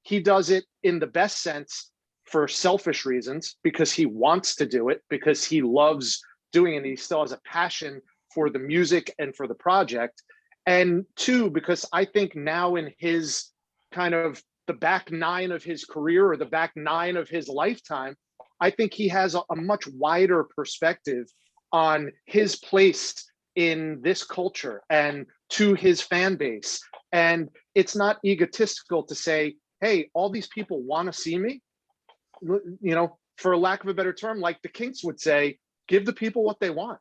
he does it in the best sense for selfish reasons, because he wants to do it, because he loves doing it, and he still has a passion for the music and for the project. And two, because I think now in his kind of the back nine of his career, or the back nine of his lifetime, I think he has a much wider perspective on his place in this culture and to his fan base. And it's not egotistical to say, hey, all these people want to see me. You know, for lack of a better term, like the Kinks would say, give the people what they want.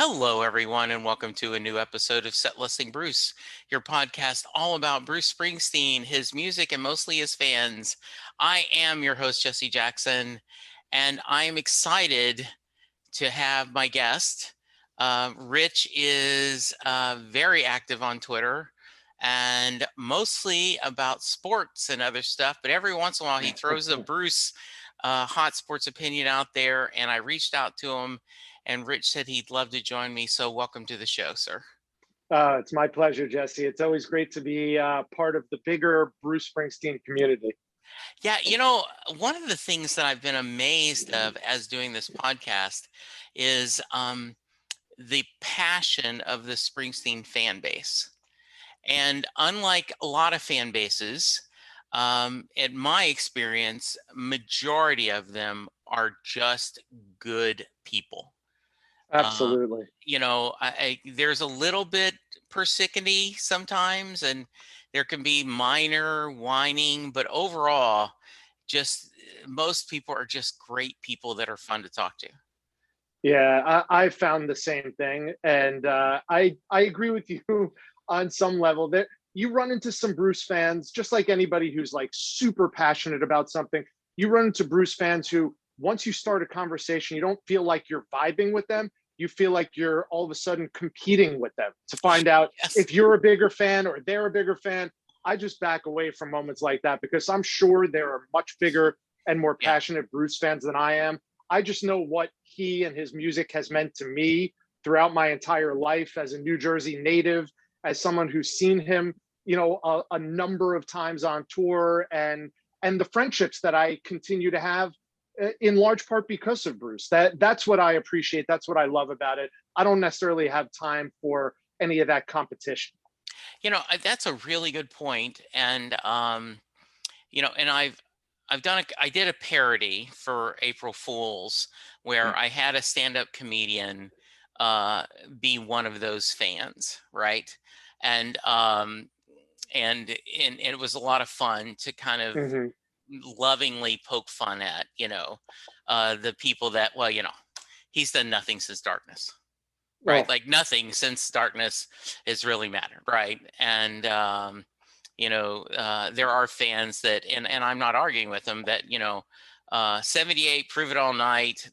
Hello, everyone, and welcome to a new episode of Set Listing Bruce, your podcast all about Bruce Springsteen, his music, and mostly his fans. I am your host, Jesse Jackson, and I am excited to have my guest. Rich is very active on Twitter and mostly about sports and other stuff, but every once in a while he throws a Bruce hot sports opinion out there, and I reached out to him. And Rich said he'd love to join me. So welcome to the show, sir. It's my pleasure, Jesse. It's always great to be part of the bigger Bruce Springsteen community. Yeah, you know, one of the things that I've been amazed of as doing this podcast is the passion of the Springsteen fan base. And unlike a lot of fan bases, in my experience, majority of them are just good people. Absolutely. You know, there's a little bit persnickety sometimes, and there can be minor whining, but overall, just most people are just great people that are fun to talk to. Yeah, I found the same thing, and I agree with you on some level. That you run into some Bruce fans, just like anybody who's like super passionate about something. You run into Bruce fans who, once you start a conversation, you don't feel like you're vibing with them. You feel like you're all of a sudden competing with them to find out if you're a bigger fan or they're a bigger fan. I just back away from moments like that, because I'm sure there are much bigger and more passionate Bruce fans than I am. I just know what he and his music has meant to me throughout my entire life as a New Jersey native, as someone who's seen him, you know, a number of times on tour, and the friendships that I continue to have in large part because of Bruce. That's what I appreciate. That's what I love about it. I don't necessarily have time for any of that competition. You know, that's a really good point. And, you know, and I did a parody for April Fools where I had a stand-up comedian be one of those fans, right? And it was a lot of fun to kind of lovingly poke fun at, you know, the people that, well, you know, he's done nothing since Darkness, right? Like nothing since Darkness has really mattered, right? And you know, there are fans that, and I'm not arguing with them, that, you know, 78, Prove It All Night,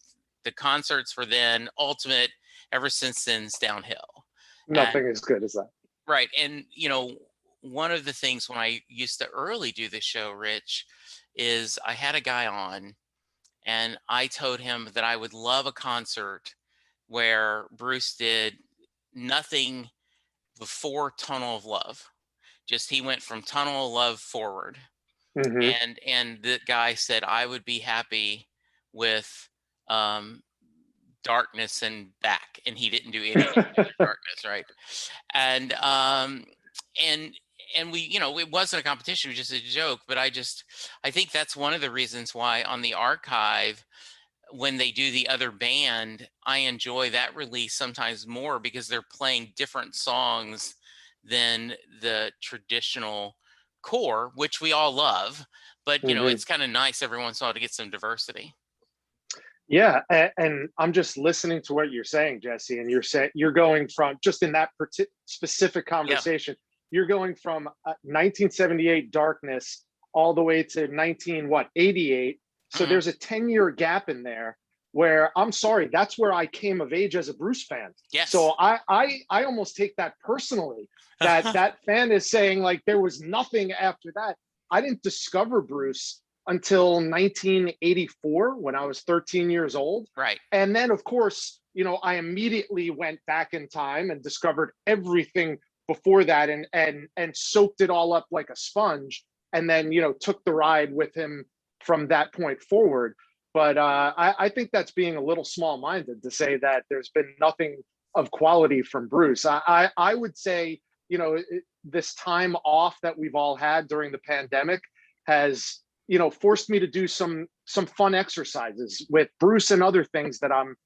the concerts were then, Ultimate, ever since then's downhill. Nothing as good as that. Right. And, you know, one of the things when I used to early do the show, Rich, is I had a guy on and I told him that I would love a concert where Bruce did nothing before Tunnel of Love. Just he went from Tunnel of Love forward. And the guy said I would be happy with Darkness and back, and he didn't do anything with Darkness, right? And we, you know, it wasn't a competition, it was just a joke. But I think that's one of the reasons why on the archive, when they do the other band, I enjoy that release sometimes more, because they're playing different songs than the traditional core, which we all love. But, you know, it's kind of nice every once in a while to get some diversity. Yeah, and I'm just listening to what you're saying, Jesse, and you're going from, just in that specific conversation, you're going from 1978 Darkness all the way to 88, So there's a 10-year gap in there where, I'm sorry, that's where I came of age as a Bruce fan. Yes. So I almost take that personally, that that fan is saying like there was nothing after that. I didn't discover Bruce until 1984 when I was 13 years old. Right. And then, of course, I immediately went back in time and discovered everything before that, and soaked it all up like a sponge, and then took the ride with him from that point forward. But I think that's being a little small-minded to say that there's been nothing of quality from Bruce. I would say, this time off that we've all had during the pandemic has, forced me to do some fun exercises with Bruce and other things that I'm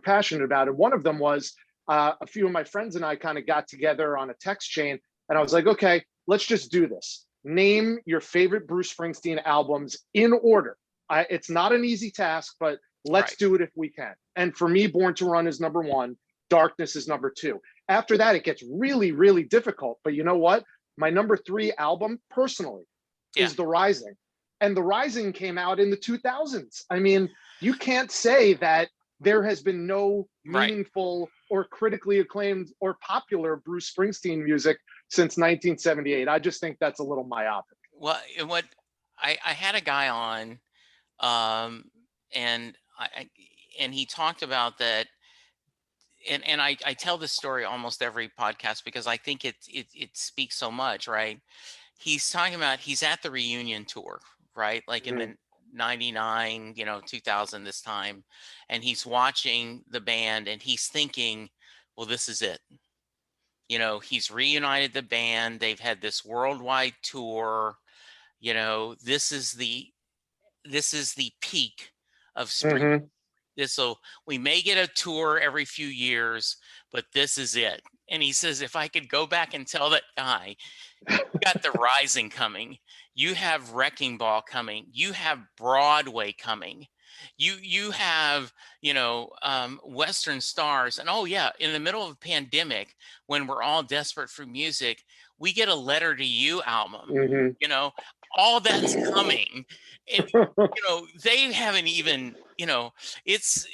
passionate about. And one of them was a few of my friends and I kind of got together on a text chain, and I was like, okay, let's just do this. Name your favorite Bruce Springsteen albums in order. It's not an easy task, but let's do it if we can. And for me, Born to Run is number one. Darkness is number two. After that, it gets really, really difficult. But you know what? My number three album, personally, is The Rising. And The Rising came out in the 2000s. I mean, you can't say that there has been no meaningful or critically acclaimed or popular Bruce Springsteen music since 1978. I just think that's a little myopic. Well, what I had a guy on, and he talked about that, and I tell this story almost every podcast because I think it speaks so much, right? He's talking about he's at the reunion tour, right? Like in the 99, 2000 this time, and he's watching the band and he's thinking, well, this is it. He's reunited the band. They've had this worldwide tour. This is the peak of spring. We may get a tour every few years, but this is it. And he says, if I could go back and tell that guy, you got The Rising coming, you have Wrecking Ball coming, you have Broadway coming, you have Western Stars, and oh yeah, in the middle of a pandemic when we're all desperate for music, we get a Letter to You album. All that's coming, and they haven't even it's.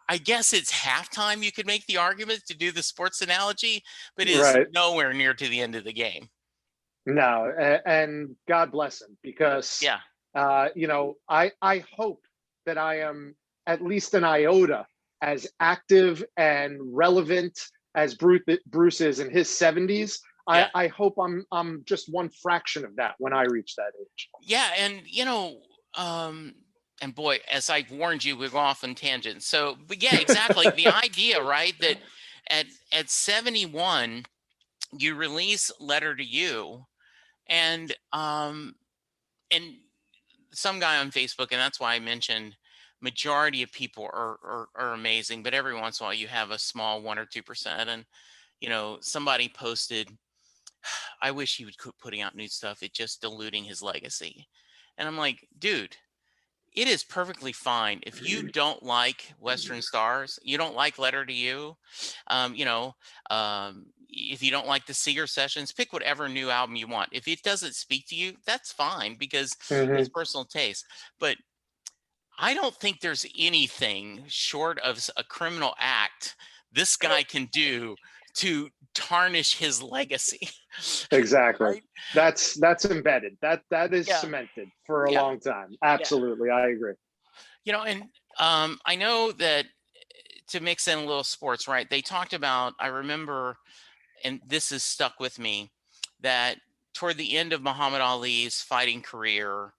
I guess it's halftime. You could make the argument to do the sports analogy, but it's nowhere near to the end of the game. No, and God bless him, because I hope that I am at least an iota as active and relevant as Bruce is in his 70s. I hope I'm just one fraction of that when I reach that age. Yeah, and and boy, as I've warned you, we go off on tangents. So, but yeah, exactly. The idea, right, that at 71, you release Letter to You, and some guy on Facebook, and that's why I mentioned majority of people are amazing, but every once in a while you have a small 1 or 2%, and somebody posted, I wish he would quit putting out new stuff. It's just diluting his legacy. And I'm like, dude, it is perfectly fine if you don't like Western Stars, you don't like Letter to You, if you don't like the Seeger Sessions, pick whatever new album you want. If it doesn't speak to you, that's fine, because it's personal taste. But I don't think there's anything short of a criminal act this guy can do to tarnish his legacy. Exactly. Right? That's embedded. That is cemented for a long time. Absolutely. I agree. And I know that, to mix in a little sports, right? They talked about, I remember, and this has stuck with me, that toward the end of Muhammad Ali's fighting career,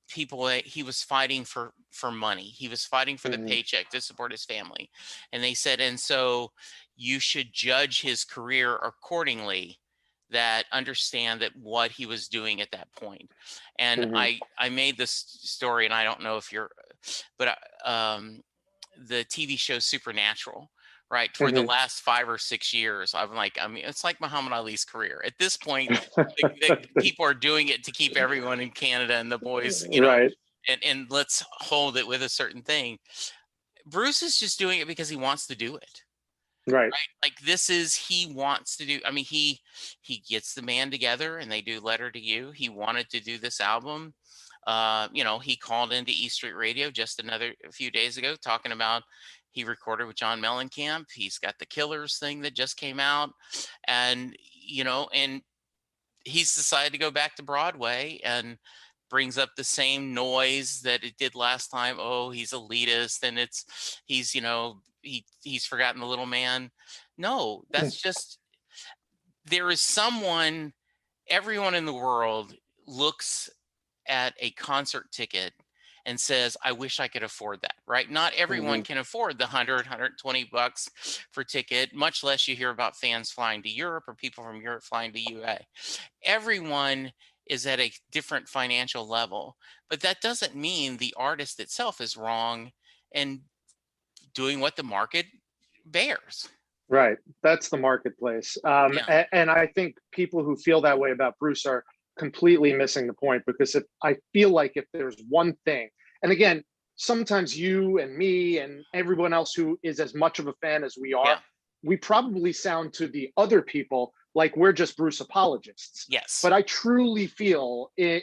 he was fighting for money. He was fighting for the paycheck to support his family. And they said, and so you should judge his career accordingly, that understand that what he was doing at that point. And I made this story, and I don't know if but the TV show Supernatural, right? Toward the last 5 or 6 years, it's like Muhammad Ali's career. At this point, the people are doing it to keep everyone in Canada and the boys, and let's hold it with a certain thing. Bruce is just doing it because he wants to do it. Right. Like he wants to do, he gets the band together and they do Letter to You. He wanted to do this album. He called into E Street Radio just a few days ago talking about he recorded with John Mellencamp. He's got the Killers thing that just came out, and and he's decided to go back to Broadway and brings up the same noise that it did last time. Oh, he's elitist, and he's forgotten the little man. No, that's just there is someone. Everyone in the world looks at a concert ticket and says, I wish I could afford that, right? Not everyone can afford the $120 for ticket, much less you hear about fans flying to Europe or people from Europe flying to UA. Everyone is at a different financial level, but that doesn't mean the artist itself is wrong and doing what the market bears. Right. That's the marketplace. And I think people who feel that way about Bruce are completely missing the point, because I feel like if there's one thing, and again, sometimes you and me and everyone else who is as much of a fan as we are, we probably sound to the other people like we're just Bruce apologists. Yes. But I truly feel to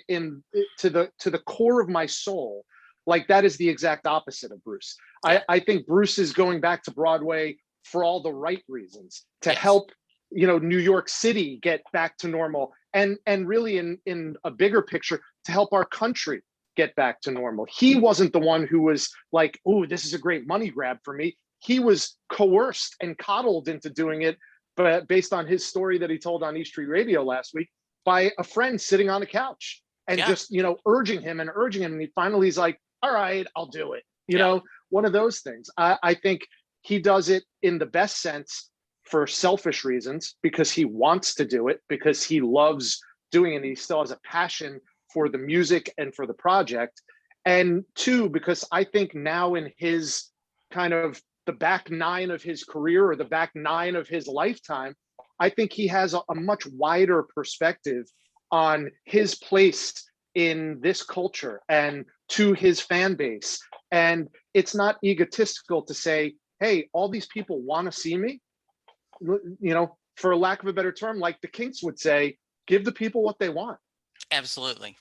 the core of my soul, like that is the exact opposite of Bruce. Yeah. I think Bruce is going back to Broadway for all the right reasons, to help New York City get back to normal, and really in a bigger picture, to help our country get back to normal. He wasn't the one who was like, oh, this is a great money grab for me. He was coerced and coddled into doing it, but based on his story that he told on E Street Radio last week, by a friend sitting on the couch and just urging him, and he finally is like, all right, I'll do it. One of those things. I think he does it in the best sense for selfish reasons, because he wants to do it, because he loves doing it, and he still has a passion for the music and for the project. And two, because I think now in his kind of the back nine of his career, or the back nine of his lifetime, I think he has a much wider perspective on his place in this culture and to his fan base. And it's not egotistical to say, hey, all these people want to see me, for lack of a better term, like the Kinks would say, give the people what they want. Absolutely.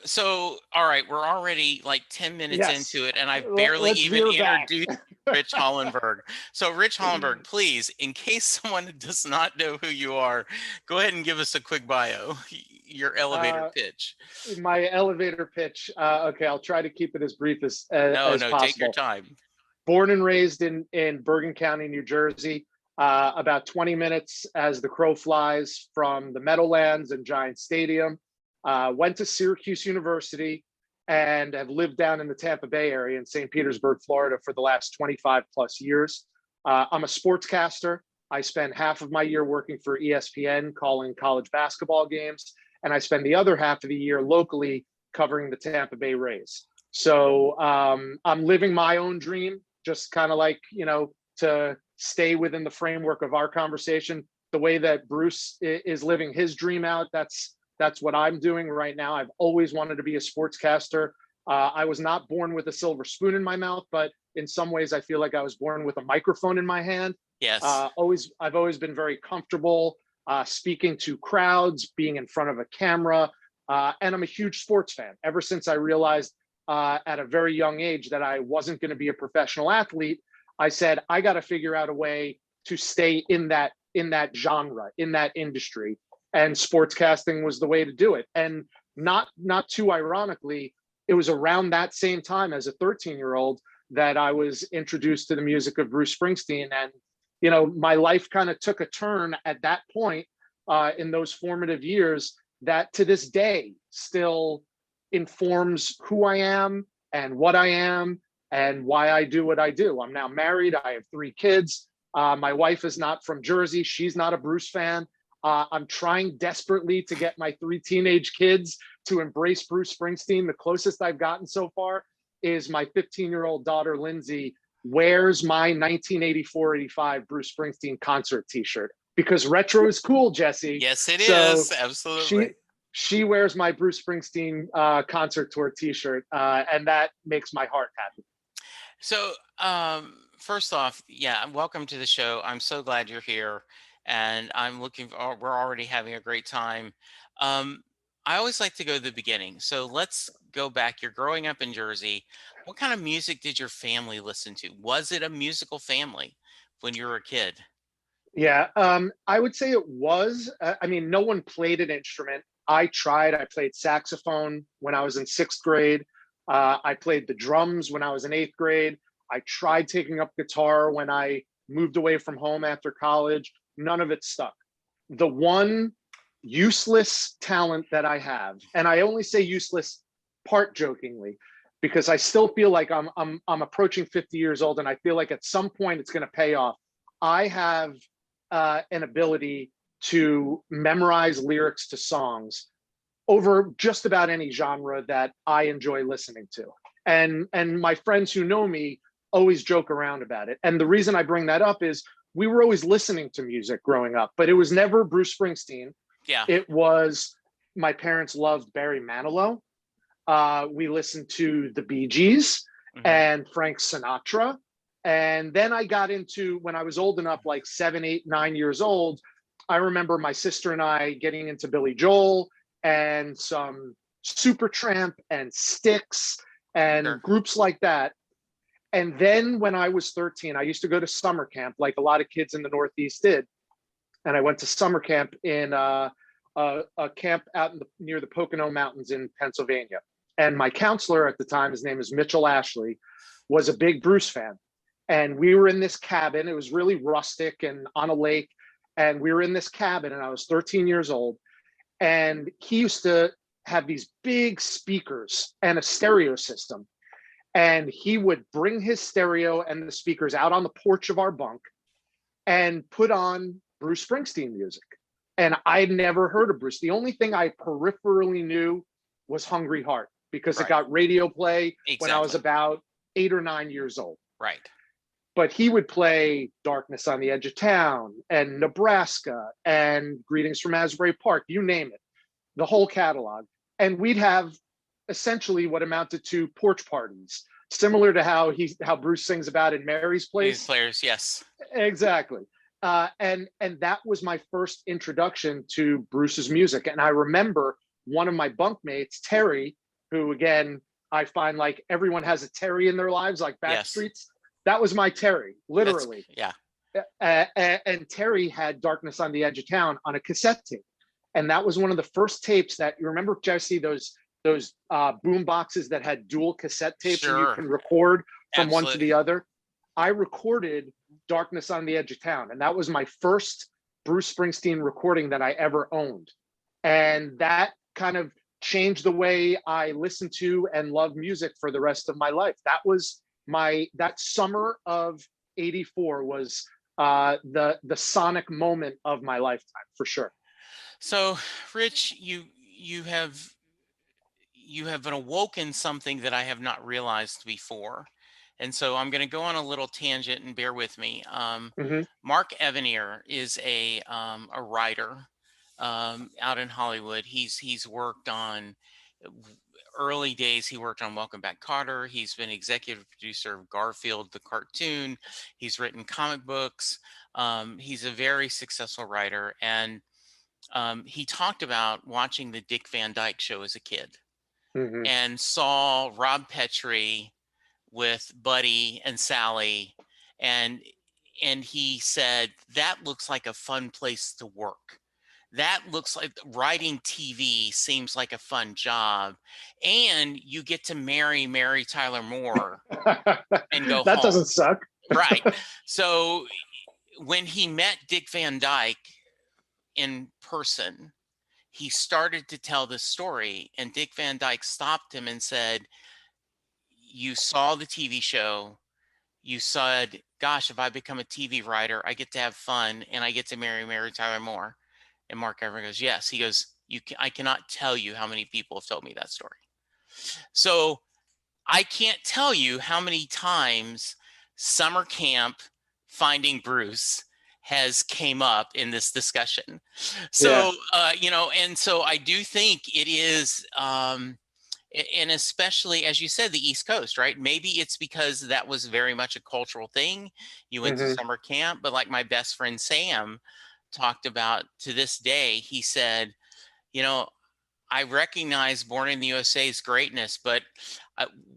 So, all right, we're already like 10 minutes into it, and I've barely even introduced Rich Hollenberg. So, Rich Hollenberg, please, in case someone does not know who you are, go ahead and give us a quick bio, your elevator pitch. My elevator pitch. Okay, I'll try to keep it as brief as possible. Take your time. Born and raised in Bergen County, New Jersey, about 20 minutes as the crow flies from the Meadowlands and Giant Stadium. Went to Syracuse University and have lived down in the Tampa Bay area in St. Petersburg, Florida for the last 25 plus years. I'm a sportscaster. I spend half of my year working for ESPN calling college basketball games, and I spend the other half of the year locally covering the Tampa Bay Rays. So I'm living my own dream, just kind of like, to stay within the framework of our conversation, the way that Bruce is living his dream out. That's what I'm doing right now. I've always wanted to be a sportscaster. I was not born with a silver spoon in my mouth, but in some ways I feel like I was born with a microphone in my hand. Yes. I've always been very comfortable speaking to crowds, being in front of a camera, and I'm a huge sports fan. Ever since I realized at a very young age that I wasn't going to be a professional athlete, I said, I got to figure out a way to stay in that genre, in that industry. And sportscasting was the way to do it. And not too ironically, it was around that same time as a 13-year-old that I was introduced to the music of Bruce Springsteen. And, my life kind of took a turn at that point in those formative years that to this day still informs who I am and what I am and why I do what I do. I'm now married. I have 3 kids. My wife is not from Jersey. She's not a Bruce fan. I'm trying desperately to get my 3 teenage kids to embrace Bruce Springsteen. The closest I've gotten so far is my 15-year-old daughter, Lindsay, wears my 1984-85 Bruce Springsteen concert t-shirt because retro is cool, Jesse. Yes, it is. Absolutely. She wears my Bruce Springsteen concert tour t-shirt, and that makes my heart happy. So first off, welcome to the show. I'm so glad you're here. And I'm we're already having a great time. I always like to go to the beginning. So let's go back. You're growing up in Jersey. What kind of music did your family listen to? Was it a musical family when you were a kid? Yeah, I would say it was. I mean, no one played an instrument. I tried. I played saxophone when I was in sixth grade. I played the drums when I was in eighth grade. I tried taking up guitar when I moved away from home after college. None of it stuck. The one useless talent that I have, and I only say useless part jokingly, because I still feel like I'm approaching 50 years old, and I feel like at some point it's going to pay off. I have an ability to memorize lyrics to songs over just about any genre that I enjoy listening to. And my friends who know me always joke around about it. And the reason I bring that up is we were always listening to music growing up, but it was never Bruce Springsteen. Yeah. It was my parents loved Barry Manilow. We listened to the Bee Gees and Frank Sinatra. And then I got into, when I was old enough, like 7, 8, 9 years old, I remember my sister and I getting into Billy Joel and some Supertramp and Styx and Sure. groups like that. And then when I was 13, I used to go to summer camp like a lot of kids in the Northeast did. And I went to summer camp in a camp out near the Pocono Mountains in Pennsylvania. And my counselor at the time, his name is Mitchell Ashley, was a big Bruce fan. And we were in this cabin. It was really rustic and on a lake. And we were in this cabin, and I was 13 years old. And he used to have these big speakers and a stereo system. And he would bring his stereo and the speakers out on the porch of our bunk and put on Bruce Springsteen music. And I'd never heard of Bruce. The only thing I peripherally knew was Hungry Heart, because it got radio play when I was about 8 or 9 years old. Right. But he would play Darkness on the Edge of Town and Nebraska and Greetings from Asbury Park, you name it, the whole catalog. And we'd have essentially what amounted to porch parties, similar to how Bruce sings about in Mary's Place. These players, yes. Exactly. And that was my first introduction to Bruce's music. And I remember one of my bunkmates, Terry, who, again, I find like everyone has a Terry in their lives, like Backstreets. Yes. That was my Terry, literally. And Terry had Darkness on the Edge of Town on a cassette tape. And that was one of the first tapes that, you remember, Jesse, those boom boxes that had dual cassette tapes and you can record from one to the other. I recorded Darkness on the Edge of Town, and that was my first Bruce Springsteen recording that I ever owned. And that kind of changed the way I listened to and love music for the rest of my life. That summer of '84 was the sonic moment of my lifetime, for sure. So, Rich, you have awoken something that I have not realized before. And so I'm going to go on a little tangent, and bear with me. Mark Evanier is a writer out in Hollywood. He's worked on early days. He worked on Welcome Back, Kotter. He's been executive producer of Garfield the cartoon. He's written comic books. He's a very successful writer, and he talked about watching the Dick Van Dyke Show as a kid, and saw Rob Petrie with Buddy and Sally, and he said, that looks like a fun place to work. That looks like writing TV seems like a fun job, and you get to marry Mary Tyler Moore and go that home. Doesn't suck. Right. So when he met Dick Van Dyke in person, he started to tell this story, and Dick Van Dyke stopped him and said, you saw the TV show. You said, gosh, if I become a TV writer, I get to have fun and I get to marry Mary Tyler Moore. And Mark Everett goes, yes. He goes, I cannot tell you how many people have told me that story. So I can't tell you how many times summer camp Finding Bruce has came up in this discussion. So, and so I do think it is, and especially, as you said, the East Coast, right? Maybe it's because that was very much a cultural thing. You went to summer camp, but like my best friend Sam talked about, to this day, he said, I recognize Born in the USA's greatness, but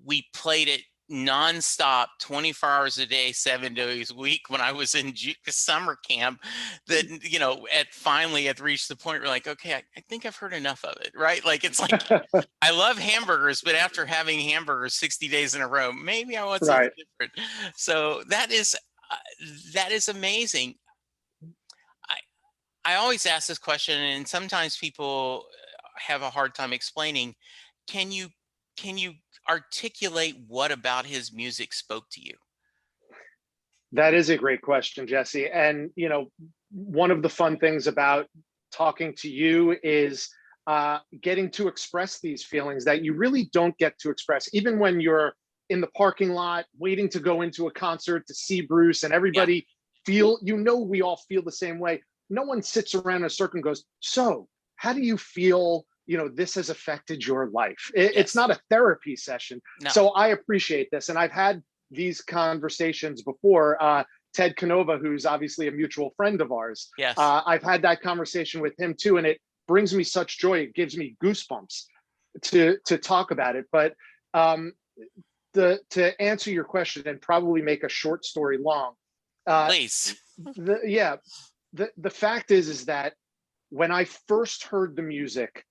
we played it nonstop, 24 hours a day, 7 days a week when I was in summer camp. That, you know, finally had reached the point where like, okay, I think I've heard enough of it, right? Like, it's like, I love hamburgers, but after having hamburgers 60 days in a row, maybe I want something Right. different. So that is amazing. I always ask this question, and sometimes people have a hard time explaining. Can you can you articulate what about his music spoke to you? That is a great question, Jesse. And, you know, one of the fun things about talking to you is getting to express these feelings that you really don't get to express, even when you're in the parking lot waiting to go into a concert to see Bruce, and Yeah. everybody feel, you know, we all feel the same way. No one sits around in a circle and goes, so how do you feel? You know, this has affected your life. It's Yes. not a therapy session. No. So I appreciate this. And I've had these conversations before. Ted Canova, who's obviously a mutual friend of ours, Yes. I've had that conversation with him too, and it brings me such joy. It gives me goosebumps to talk about it. But to answer your question and probably make a short story long, Please. the fact is that when I first heard the music,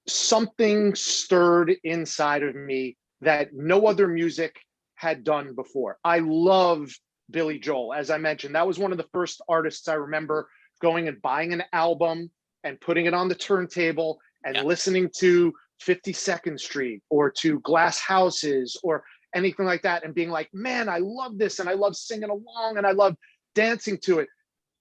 something stirred inside of me that no other music had done before. I love Billy Joel. As I mentioned, that was one of the first artists I remember going and buying an album and putting it on the turntable and Yeah. listening to 52nd Street or to Glass Houses or anything like that, and being like, man, I love this, and I love singing along, and I love dancing to it.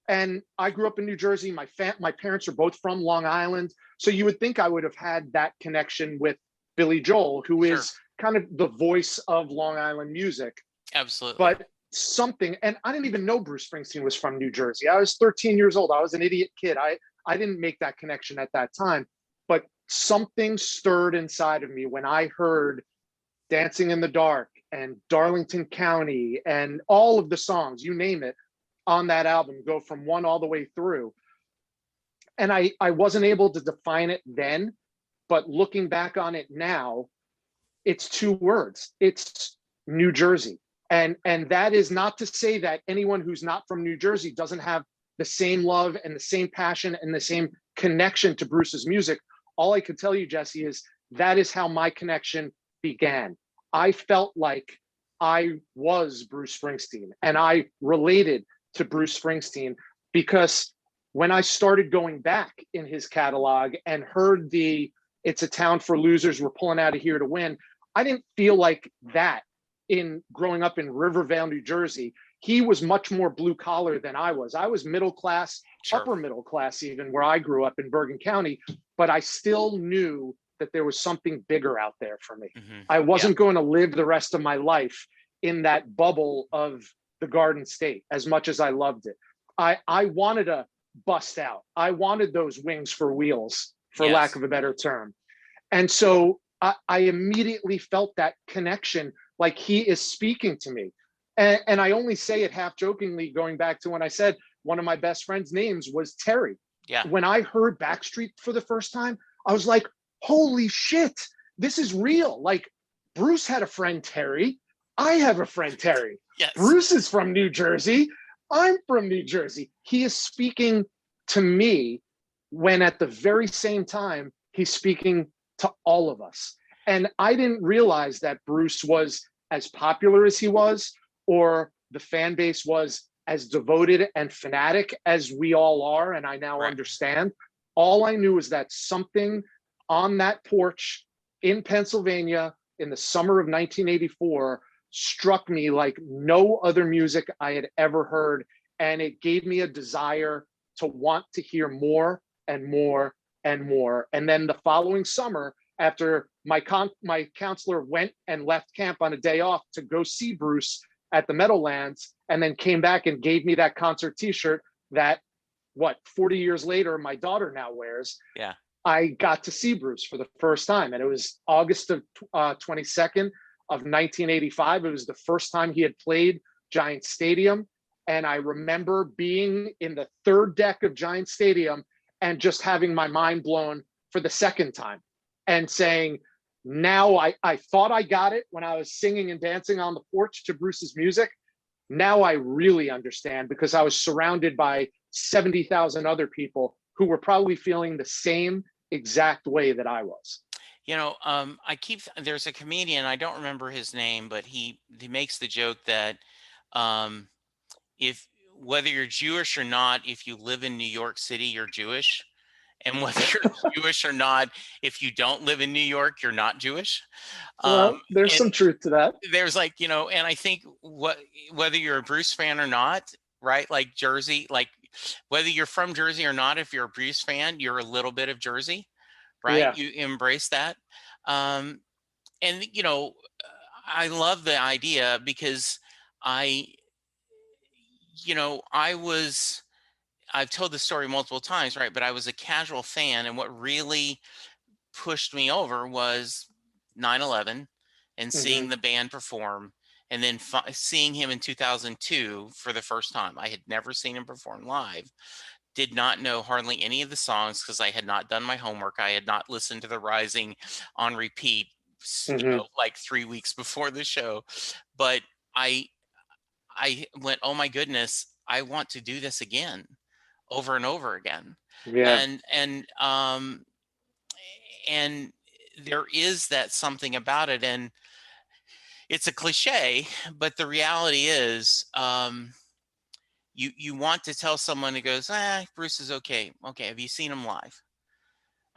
And I grew up in New Jersey. My parents are both from Long Island. So you would think I would have had that connection with Billy Joel, who Sure. is kind of the voice of Long Island music. Absolutely. But something, and I didn't even know Bruce Springsteen was from New Jersey. I was 13 years old. I was an idiot kid. I didn't make that connection at that time. But something stirred inside of me when I heard Dancing in the Dark and Darlington County and all of the songs, you name it, on that album, go from one all the way through. And I wasn't able to define it then, but looking back on it now, it's two words. It's New Jersey. And that is not to say that anyone who's not from New Jersey doesn't have the same love and the same passion and the same connection to Bruce's music. All I could tell you, Jesse, is that is how my connection began. I felt like I was Bruce Springsteen, and I related to Bruce Springsteen because when I started going back in his catalog and heard the "It's a Town for Losers, we're pulling out of here to win," I didn't feel like that in growing up in Rivervale, New Jersey. He was much more blue collar than I was. I was middle class, Sure. upper middle class, even where I grew up in Bergen County, but I still knew that there was something bigger out there for me. Mm-hmm. I wasn't going to live the rest of my life in that bubble of the Garden State, as much as I loved it. I wanted to bust out. I wanted those wings for wheels, for Yes. lack of a better term. And so I immediately felt that connection, like he is speaking to me. And I only say it half jokingly, going back to when I said one of my best friend's names was Terry. Yeah. When I heard Backstreet for the first time, I was like, holy shit, this is real. Like, Bruce had a friend, Terry. I have a friend, Terry. Yes. Bruce is from New Jersey. I'm from New Jersey. He is speaking to me when at the very same time, he's speaking to all of us. And I didn't realize that Bruce was as popular as he was, or the fan base was as devoted and fanatic as we all are. And I now Right. understand. All I knew is that something on that porch in Pennsylvania in the summer of 1984 struck me like no other music I had ever heard. And it gave me a desire to want to hear more and more and more. And then the following summer, after my counselor went and left camp on a day off to go see Bruce at the Meadowlands, and then came back and gave me that concert t-shirt that, 40 years later, my daughter now wears. Yeah. I got to see Bruce for the first time. And it was August of 22nd of 1985. It was the first time he had played Giant Stadium. And I remember being in the third deck of Giant Stadium and just having my mind blown for the second time and saying, now I thought I got it when I was singing and dancing on the porch to Bruce's music. Now I really understand, because I was surrounded by 70,000 other people who were probably feeling the same exact way that I was. There's a comedian, I don't remember his name, but he makes the joke that if whether you're Jewish or not, if you live in New York City, you're Jewish. And whether you're Jewish or not, if you don't live in New York, you're not Jewish. Well, there's And some truth to that. there's and I think whether you're a Bruce fan or not, right? Like Jersey, like whether you're from Jersey or not, if you're a Bruce fan, you're a little bit of Jersey, right? Yeah. You embrace that. Um, and I love the idea, because I, I've told the story multiple times, right? But I was a casual fan, and what really pushed me over was 9/11 and seeing Mm-hmm. the band perform, and then seeing him in 2002 for the first time. I had never seen him perform live. Did not know hardly any of the songs because I had not done my homework. I had not listened to The Rising on repeat, Mm-hmm. like 3 weeks before the show. But I went, oh my goodness, I want to do this again, over and over again. Yeah. And there is that something about it, and it's a cliche, but the reality is, you want to tell someone who goes, Bruce is okay. Okay, have you seen him live?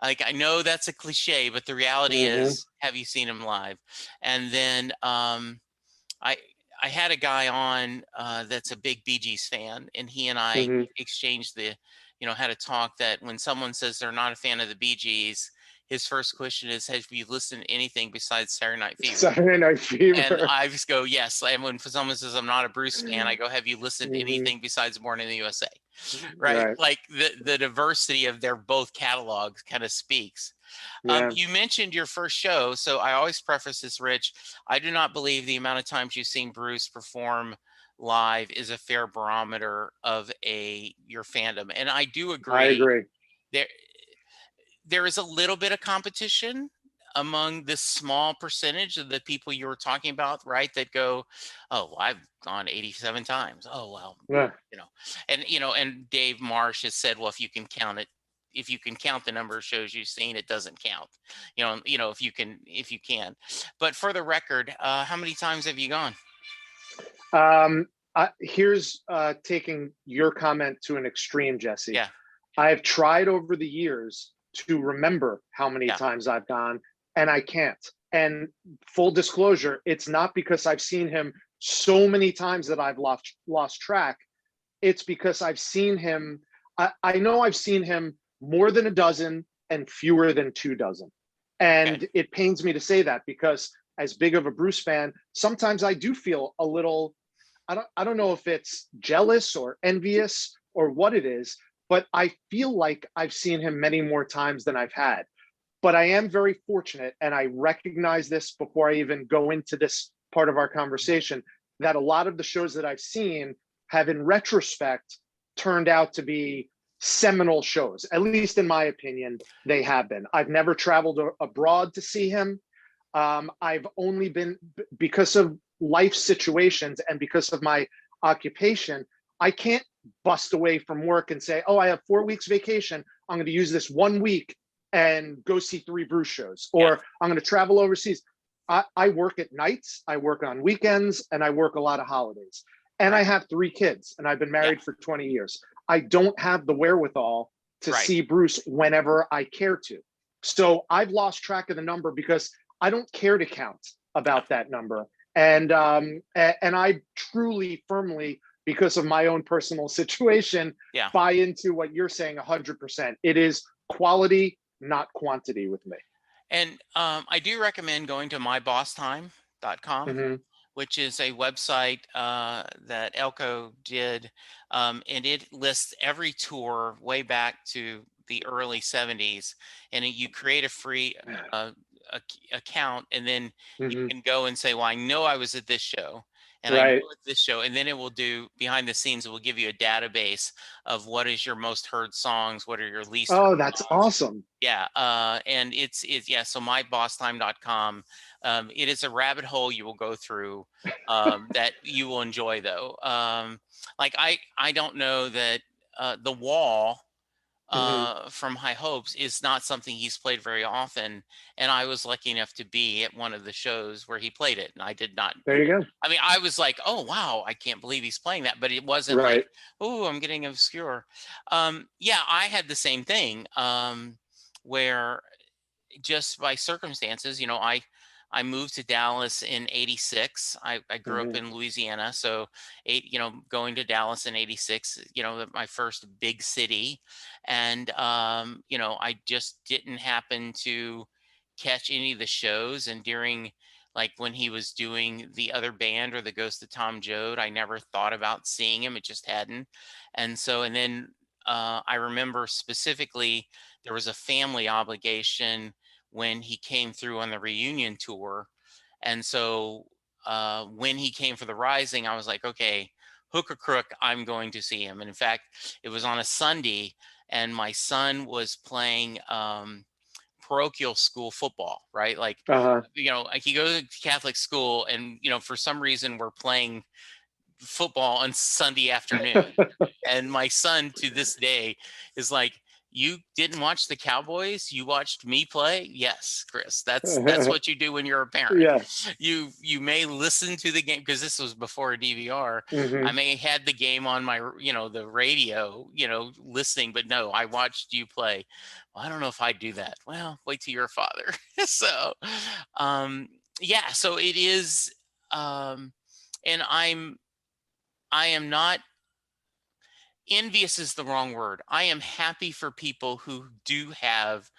Like, I know that's a cliche, but the reality Mm-hmm. is, have you seen him live? And then I I had a guy on that's a big Bee Gees fan, and he and I Mm-hmm. exchanged had a talk that when someone says they're not a fan of the Bee Gees, his first question is, have you listened to anything besides Saturday Night Fever? Saturday Night And Fever. I just go, yes. And when someone says I'm not a Bruce fan, I go, have you listened to Mm-hmm. anything besides Born in the USA? Right? Right. Like the diversity of their both catalogs kind of speaks. Yeah. You mentioned your first show, so I always preface this, Rich. I do not believe the amount of times you've seen Bruce perform live is a fair barometer of your fandom, and I do I agree. agree. There is a little bit of competition among this small percentage of the people you were talking about, right? That go, oh, well, I've gone 87 times. Oh, well, Yeah. and Dave Marsh has said, well, if you can count it, if you can count the number of shows you've seen, it doesn't count. If you can. But for the record, how many times have you gone? Here's taking your comment to an extreme, Jesse. Yeah. I've tried over the years to remember how many Yeah. times I've gone, and I can't. And full disclosure, it's not because I've seen him so many times that I've lost track. It's because I've seen him. I know I've seen him more than a dozen and fewer than 2 dozen. And Okay. it pains me to say that, because as big of a Bruce fan, sometimes I do feel a little, I don't know if it's jealous or envious or what it is, but I feel like I've seen him many more times than I've had. But I am very fortunate, and I recognize this before I even go into this part of our conversation, that a lot of the shows that I've seen have, in retrospect, turned out to be seminal shows. At least in my opinion, they have been. I've never traveled abroad to see him. I've only been, because of life situations and because of my occupation, I can't bust away from work and say, oh, I have 4 weeks vacation. I'm going to use this 1 week and go see 3 Bruce shows, or Yeah. I'm going to travel overseas. I work at nights, I work on weekends, and I work a lot of holidays. And I have 3 kids, and I've been married for 20 years. I don't have the wherewithal to see Bruce whenever I care to. So I've lost track of the number because I don't care to count about that number. And I truly, firmly, because of my own personal situation, buy into what you're saying 100%. It is quality, not quantity with me. And I do recommend going to mybosstime.com, Mm-hmm. which is a website that Elko did, and it lists every tour way back to the early 70s. And you create a free account, and then you can go and say, well, I know I was at this show, And I know Right. it's this show, and then it will do behind the scenes. It will give you a database of what is your most heard songs, what are your least heard Oh, that's songs. awesome. Yeah, and it's yeah. So myBossTime.com. It is a rabbit hole you will go through that you will enjoy, though. Like I don't know that The Wall Hmm. from High Hopes is not something he's played very often, and I was lucky enough to be at one of the shows where he played it, and I did not. There you go. I mean, I was like, "Oh wow, I can't believe he's playing that," but it wasn't like, Right. "Oh, I'm getting obscure." Yeah, I had the same thing where just by circumstances, I moved to Dallas in '86. I grew up Hmm. in Louisiana, so going to Dallas in '86, my first big city, and I just didn't happen to catch any of the shows. And during like when he was doing the other band or the Ghost of Tom Joad, I never thought about seeing him. It just hadn't. And then I remember specifically there was a family obligation when he came through on the reunion tour. And so when he came for the Rising, I was like, okay, hook or crook, I'm going to see him. And in fact, it was on a Sunday, and my son was playing parochial school football, right? Like, Uh-huh. like he goes to Catholic school, and for some reason we're playing football on Sunday afternoon. And my son to this day is like, you didn't watch the Cowboys, you watched me play. Yes, Chris, that's what you do when you're a parent. Yeah. You may listen to the game, because this was before a DVR. I Hmm. may had the game on my the radio, listening, but no, I watched you play. Well, I don't know if I do that. Well, wait till you're a father. So yeah, so it is and I am not envious, is the wrong word. I am happy for people who do have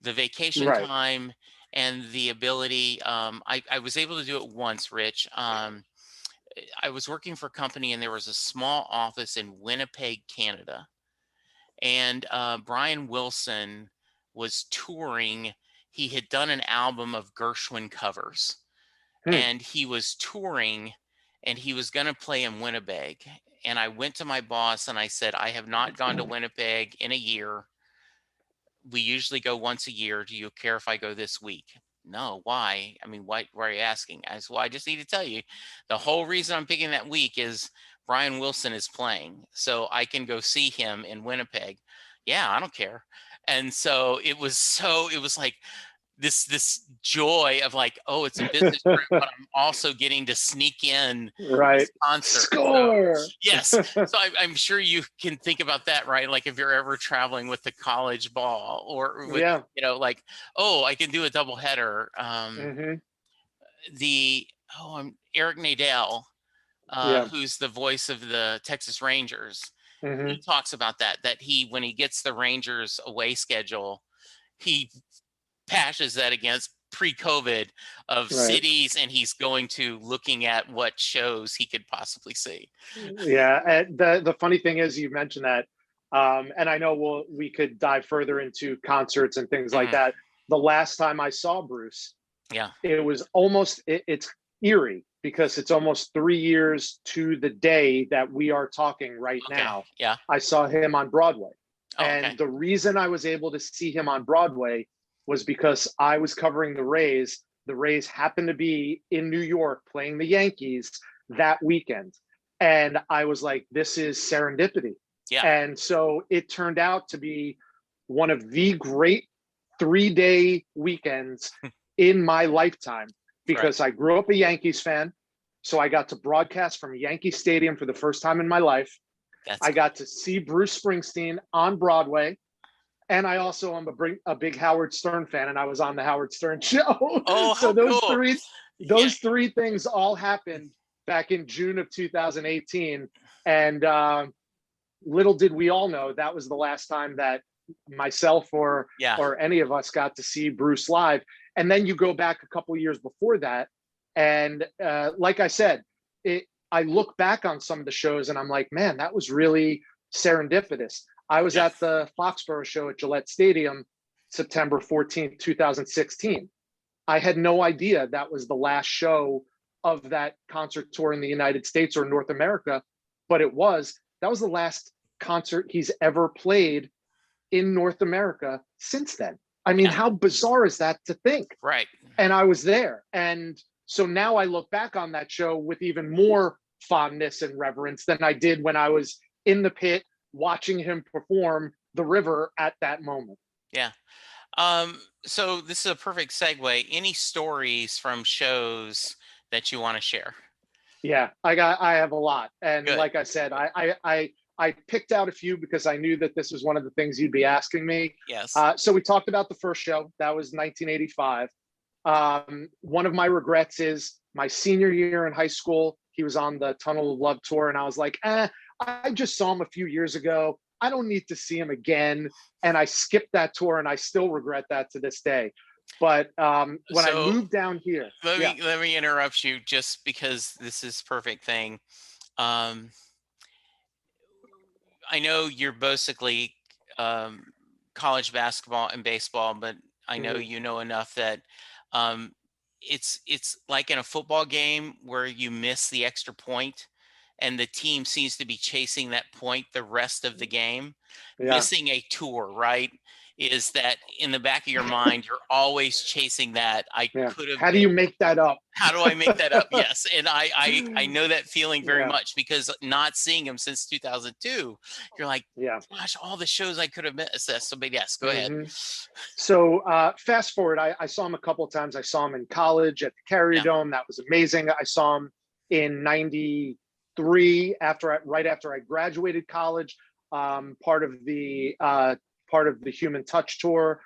the vacation Right. time and the ability. I was able to do it once, Rich. I was working for a company, and there was a small office in Winnipeg, Canada. And Brian Wilson was touring. He had done an album of Gershwin covers, Hmm. and he was touring, and he was going to play in Winnipeg. And I went to my boss and I said, I have not gone to Winnipeg in a year. We usually go once a year. Do you care if I go this week? No, why? I mean, why are you asking? I said, well, I just need to tell you, the whole reason I'm picking that week is Brian Wilson is playing, so I can go see him in Winnipeg. Yeah, I don't care. And so it was like this joy of like, oh, it's a business trip, but I'm also getting to sneak in Right. this concert. So Score. yes, so I'm sure you can think about that, right? Like if you're ever traveling with the college ball, or with Yeah. like, oh, I can do a double header. Hmm. The Eric Nadel, Yeah. who's the voice of the Texas Rangers. Hmm. He talks about that he, when he gets the Rangers away schedule, he patches that against pre-COVID of Right. cities, and he's going to looking at what shows he could possibly see. Yeah. And the funny thing is, you mentioned that, and I know we could dive further into concerts and things like Mhm. that. The last time I saw Bruce, Yeah. it was it's eerie, because it's almost 3 years to the day that we are talking right Okay. now. Yeah. I saw him on Broadway. Oh, okay. And the reason I was able to see him on Broadway was because I was covering the Rays. The Rays happened to be in New York playing the Yankees that weekend. And I was like, this is serendipity. Yeah. And so it turned out to be one of the great 3-day weekends in my lifetime, because I grew up a Yankees fan. So I got to broadcast from Yankee Stadium for the first time in my life. That's I got to see Bruce Springsteen on Broadway. And I also am a big Howard Stern fan, and I was on the Howard Stern show. Oh, So how cool. Yeah. those three things all happened back in June of 2018. And little did we all know that was the last time that myself Yeah. or any of us got to see Bruce live. And then you go back a couple of years before that, and like I said, I look back on some of the shows and I'm like, man, that was really serendipitous. I was Yeah. at the Foxborough show at Gillette Stadium, September 14th, 2016. I had no idea that was the last show of that concert tour in the United States or North America, but that was the last concert he's ever played in North America since then. I mean, how bizarre is that to think? Right. And I was there. And so now I look back on that show with even more fondness and reverence than I did when I was in the pit watching him perform The River at that moment. Yeah. So this is a perfect segue. Any stories from shows that you want to share? Yeah, I have a lot. And Good. like I said, I picked out a few because I knew that this was one of the things you'd be asking me. Yes. So we talked about the first show. That was 1985. One of my regrets is my senior year in high school, he was on the Tunnel of Love tour, and I was like, I just saw him a few years ago. I don't need to see him again. And I skipped that tour, and I still regret that to this day. But when I moved down here, let me interrupt you just because this is perfect thing. I know you're basically college basketball and baseball, but I know you know enough that it's like in a football game where you miss the extra point and the team seems to be chasing that point the rest of the game. Missing a tour, right? Is that in the back of your mind, you're always chasing that. Could have. How do you make that up? How do I make that up? Yes. And I know that feeling very much because not seeing him since 2002, you're like, gosh, all the shows I could have missed. So, but yes, go ahead. So fast forward, I saw him a couple of times. I saw him in college at the Carrier Dome. That was amazing. I saw him in 93 right after I graduated college, part of the Human Touch tour.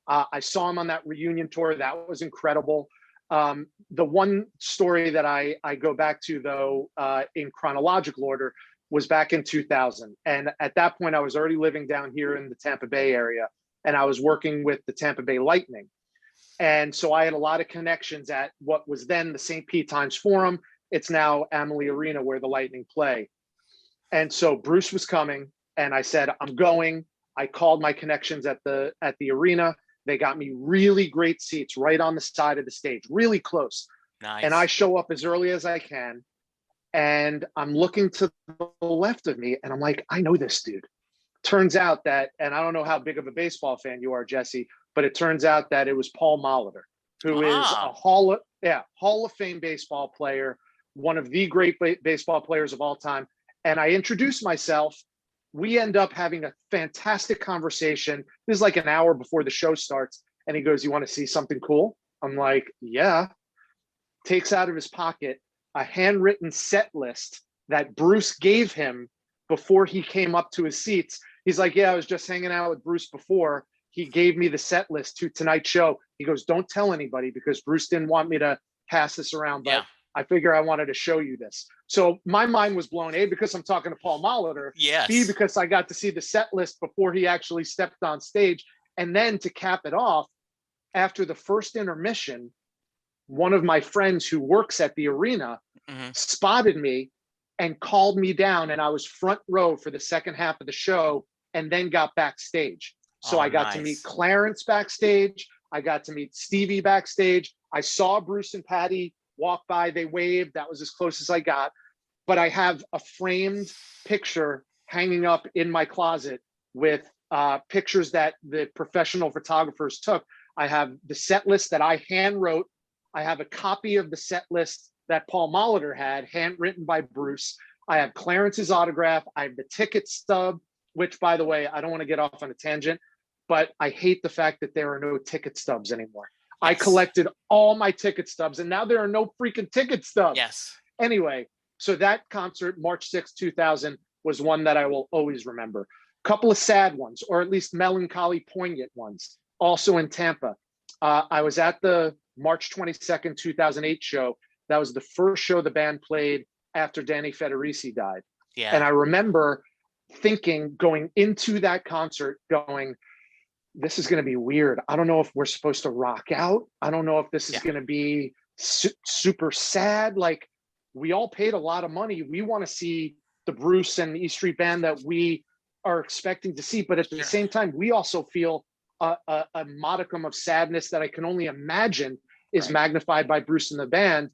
I saw him on that reunion tour. That was incredible. The one story that I go back to, though, in chronological order, was back in 2000. And at that point, I was already living down here in the Tampa Bay area, and I was working with the Tampa Bay Lightning. And so I had a lot of connections at what was then the St. Pete Times Forum. It's now Amalie Arena, where the Lightning play. And so Bruce was coming, and I said, I'm going. I called my connections at the arena. They got me really great seats right on the side of the stage, really close. Nice. And I show up as early as I can, and I'm looking to the left of me, and I'm like, I know this dude. Turns out that, and I don't know how big of a baseball fan you are, Jesse, but it turns out that it was Paul Molitor, who is a Hall of Fame baseball player, one of the great baseball players of all time. And I introduced myself. We end up having a fantastic conversation. This is like an hour before the show starts. And he goes, you want to see something cool? I'm like, yeah. Takes out of his pocket a handwritten set list that Bruce gave him before he came up to his seats. He's like, yeah, I was just hanging out with Bruce before. He gave me the set list to tonight's show. He goes, don't tell anybody, because Bruce didn't want me to pass this around, but I figure I wanted to show you this. So my mind was blown, A, because I'm talking to Paul Molitor, B, because I got to see the set list before he actually stepped on stage. And then to cap it off, after the first intermission, one of my friends who works at the arena spotted me and called me down, and I was front row for the second half of the show, and then got backstage. So I got to meet Clarence backstage. I got to meet Stevie backstage. I saw Bruce and Patty walk by, they waved. That was as close as I got. But I have a framed picture hanging up in my closet with pictures that the professional photographers took. I have the set list that I hand wrote. I have a copy of the set list that Paul Molitor had, handwritten by Bruce. I have Clarence's autograph. I have the ticket stub, which, by the way, I don't want to get off on a tangent, but I hate the fact that there are no ticket stubs anymore. I collected all my ticket stubs, and now there are no freaking ticket stubs. Yes. Anyway, so that concert, March 6, 2000, was one that I will always remember. A couple of sad ones, or at least melancholy, poignant ones, also in Tampa. I was at the March 22nd, 2008 show. That was the first show the band played after Danny Federici died. Yeah. And I remember thinking, going into that concert, going, this is going to be weird. I don't know if we're supposed to rock out. I don't know if this is going to be super sad. Like, we all paid a lot of money. We want to see the Bruce and E Street Band that we are expecting to see. But at the same time, we also feel a modicum of sadness that I can only imagine is magnified by Bruce and the band.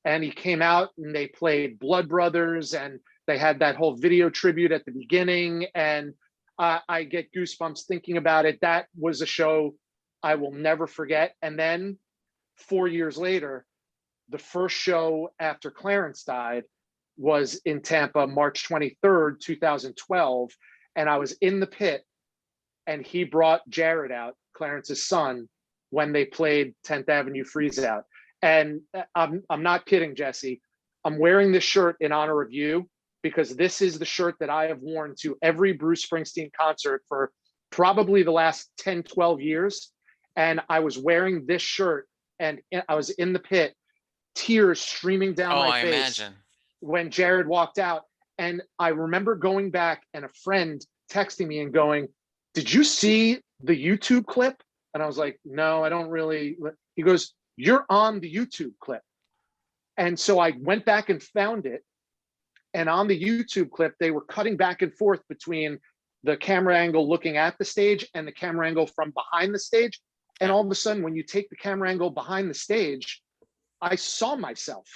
and he came out and they played Blood Brothers, and they had that whole video tribute at the beginning. And I get goosebumps thinking about it. That was a show I will never forget. And then 4 years later, the first show after Clarence died was in Tampa, March 23rd, 2012. And I was in the pit, and he brought Jared out, Clarence's son, when they played 10th Avenue Freeze Out. And I'm not kidding, Jesse. I'm wearing this shirt in honor of you, because this is the shirt that I have worn to every Bruce Springsteen concert for probably the last 10, 12 years. And I was wearing this shirt, and I was in the pit, tears streaming down my face. Imagine. When Jared walked out. And I remember going back and a friend texting me and going, "Did you see the YouTube clip?" And I was like, "No, I don't really." He goes, "You're on the YouTube clip." And so I went back and found it. And on the YouTube clip, they were cutting back and forth between the camera angle looking at the stage and the camera angle from behind the stage. And all of a sudden, when you take the camera angle behind the stage, I saw myself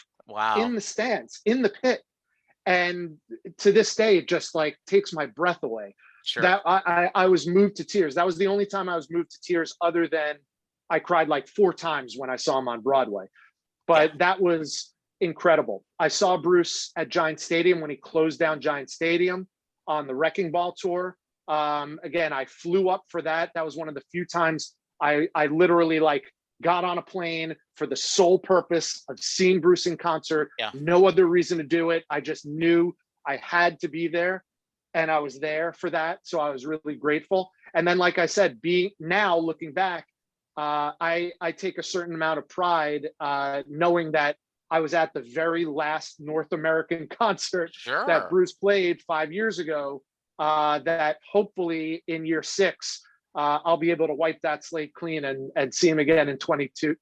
in the stands, in the pit. And to this day, it just like takes my breath away. Sure. That I was moved to tears. That was the only time I was moved to tears, other than I cried like 4 times when I saw him on Broadway. But that was incredible. I saw Bruce at Giant Stadium when he closed down Giant Stadium on the Wrecking Ball tour. Again, I flew up for that. That was one of the few times I literally like got on a plane for the sole purpose of seeing Bruce in concert. No other reason to do it. I just knew I had to be there, and I was there for that. So I was really grateful. And then, like I said, now looking back, I take a certain amount of pride knowing that I was at the very last North American concert that Bruce played 5 years ago, that hopefully in year 6, I'll be able to wipe that slate clean and see him again in 22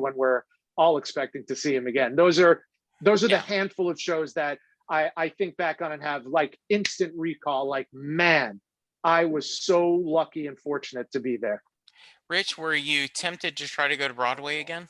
when we're all expecting to see him again. Those are the handful of shows that I think back on and have like instant recall, like, man, I was so lucky and fortunate to be there. Rich, were you tempted to try to go to Broadway again?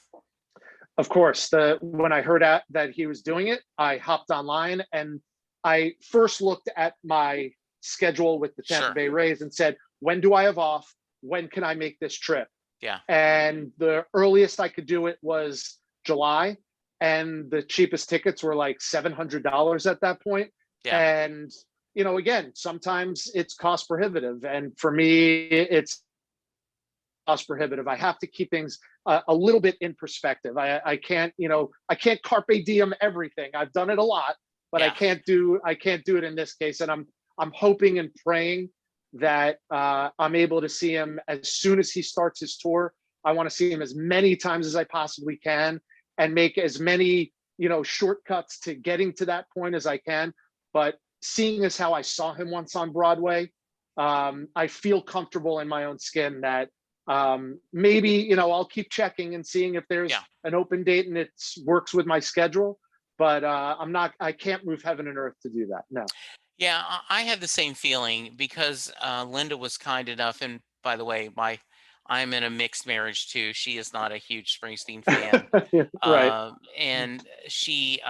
Of course. When I heard that he was doing it, I hopped online and I first looked at my schedule with the Tampa Bay Rays and said, when do I have off? When can I make this trip? Yeah. And the earliest I could do it was July, and the cheapest tickets were like $700 at that point. Yeah. And, again, sometimes it's cost prohibitive. And for me, it's cost prohibitive. I have to keep things a little bit in perspective. I can't carpe diem everything. I've done it a lot, but I can't do it in this case. And I'm hoping and praying that I'm able to see him as soon as he starts his tour. I want to see him as many times as I possibly can and make as many, shortcuts to getting to that point as I can. But seeing as how I saw him once on Broadway, I feel comfortable in my own skin that maybe, I'll keep checking and seeing if there's an open date and it works with my schedule. But I can't move heaven and earth to do that. No. Yeah, I had the same feeling because Linda was kind enough. And by the way, I'm in a mixed marriage too. She is not a huge Springsteen fan. Right. And she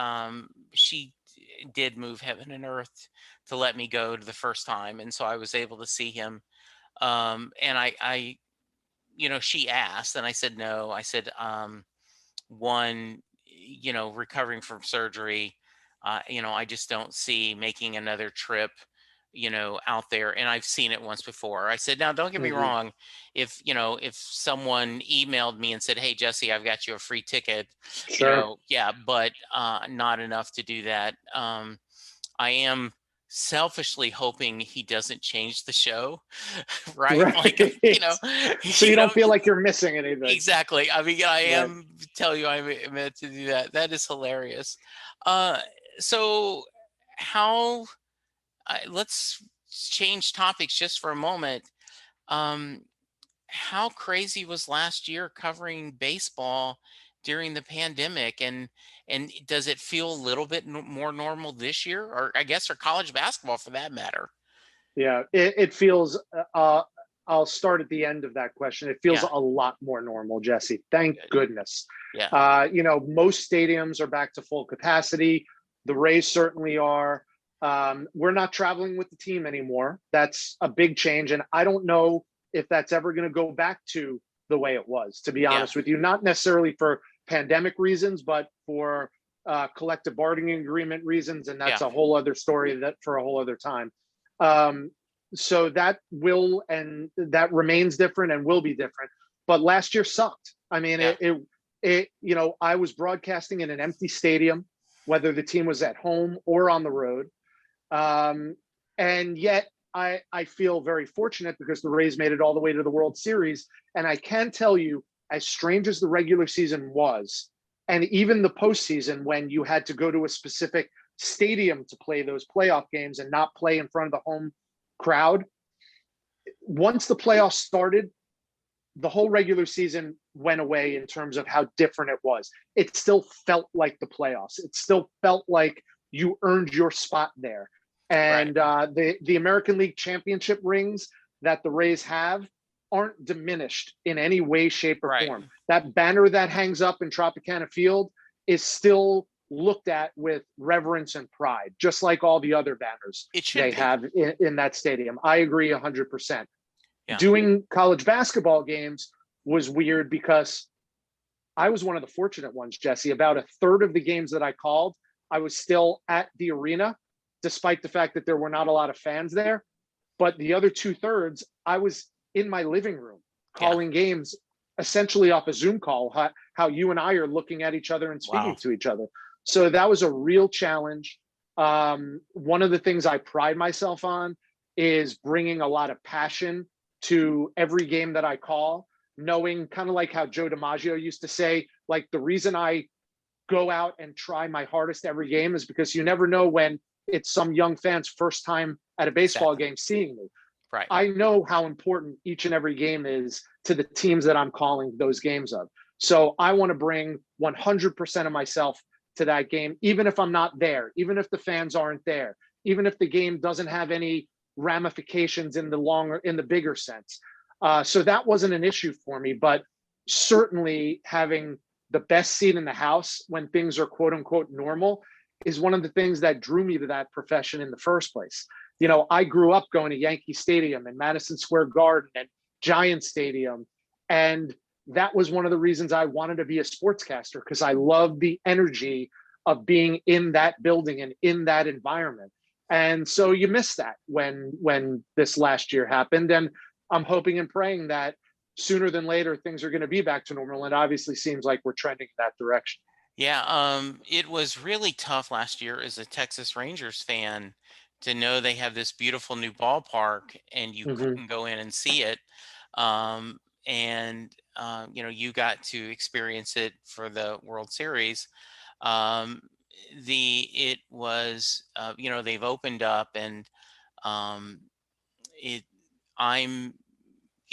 did move heaven and earth to let me go to the first time. And so I was able to see him. And I she asked and I said, no. I said, one, recovering from surgery, I just don't see making another trip, out there. And I've seen it once before. I said, now, don't get me wrong. If someone emailed me and said, hey, Jesse, I've got you a free ticket, but not enough to do that. I am selfishly hoping he doesn't change the show, right? Like, so you don't feel like you're missing anything. Exactly. I mean, I am tell you I meant to do that. That is hilarious. So how let's change topics just for a moment. How crazy was last year covering baseball during the pandemic, and does it feel a little bit more normal this year, or I guess, or college basketball for that matter? Yeah, it feels I'll start at the end of that question. It feels Yeah. a lot more normal, Jesse. Thank goodness. Yeah. Most stadiums are back to full capacity. The Rays certainly are. We're not traveling with the team anymore. That's a big change. And I don't know if that's ever going to go back to the way it was, to be honest with you, not necessarily for pandemic reasons, but for collective bargaining agreement reasons. And that's a whole other story that for a whole other time. So that remains different and will be different. But last year sucked. I mean, I was broadcasting in an empty stadium, whether the team was at home or on the road. And yet I feel very fortunate because the Rays made it all the way to the World Series. And I can tell you, as strange as the regular season was, and even the postseason when you had to go to a specific stadium to play those playoff games and not play in front of the home crowd, once the playoffs started, the whole regular season went away in terms of how different it was. It still felt like the playoffs. It still felt like you earned your spot there. And the American League championship rings that the Rays have aren't diminished in any way, shape, or form. That banner that hangs up in Tropicana Field is still looked at with reverence and pride, just like all the other banners they have in that stadium. I agree 100%. Yeah. Doing college basketball games was weird because I was one of the fortunate ones, Jesse. About a third of the games that I called, I was still at the arena, despite the fact that there were not a lot of fans there. But the other 2/3, I was in my living room calling games essentially off a Zoom call, how you and I are looking at each other and speaking to each other. So that was a real challenge. One of the things I pride myself on is bringing a lot of passion to every game that I call, knowing kind of like how Joe DiMaggio used to say, like, the reason I go out and try my hardest every game is because you never know when it's some young fan's first time at a baseball game seeing me. Right. I know how important each and every game is to the teams that I'm calling those games of. So I want to bring 100% of myself to that game, even if I'm not there, even if the fans aren't there, even if the game doesn't have any ramifications in the bigger sense. So that wasn't an issue for me, but certainly having the best seat in the house when things are quote unquote normal is one of the things that drew me to that profession in the first place. You know, I grew up going to Yankee Stadium and Madison Square Garden and Giant Stadium. And that was one of the reasons I wanted to be a sportscaster, because I love the energy of being in that building and in that environment. And so you miss that when this last year happened. And I'm hoping and praying that sooner than later, things are going to be back to normal. And obviously seems like we're trending in that direction. Yeah, it was really tough last year as a Texas Rangers fan to know they have this beautiful new ballpark and you couldn't go in and see it. You got to experience it for the World Series. It was, they've opened up and I'm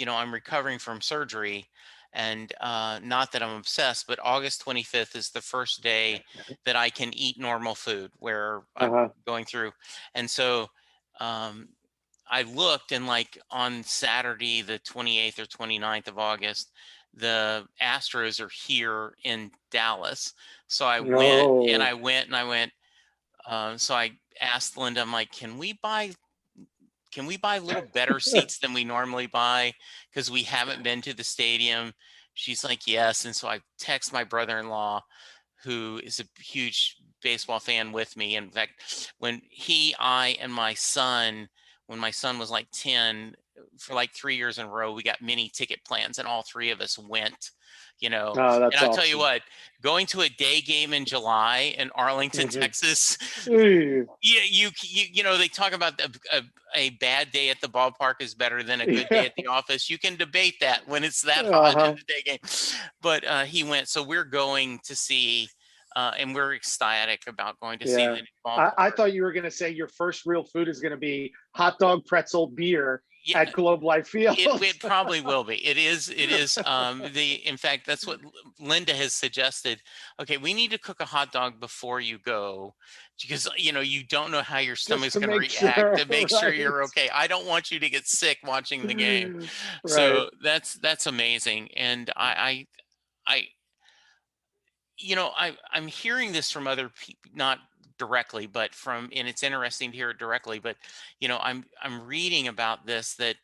recovering from surgery. And not that I'm obsessed, but August 25th is the first day that I can eat normal food where I'm going through. And so I looked, and like on Saturday, the 28th or 29th of August, the Astros are here in Dallas. So I went. So I asked Linda, I'm like, can we buy a little better seats than we normally buy? Because we haven't been to the stadium. She's like, yes. And so I text my brother-in-law, who is a huge baseball fan with me. In fact, when my son was like 10, for like 3 years in a row, we got mini ticket plans and all three of us went, and I'll tell you what, going to a day game in July in Arlington, Texas, they talk about a bad day at the ballpark is better than a good day at the office. You can debate that when it's that hot in the day game, but he went. So we're going to see, and we're ecstatic about going to see the new ballpark. I thought you were going to say your first real food is going to be hot dog, pretzel, beer Yeah, at Globe Life Field. it probably will be. It is in fact, that's what Linda has suggested. Okay, we need to cook a hot dog before you go, because you don't know how your Just stomach's to going to make react, sure, to make sure right? you're okay. I don't want you to get sick watching the game. Right. So that's amazing. And I I'm hearing this from other people, not directly, but and it's interesting to hear it directly, but I'm reading about this, that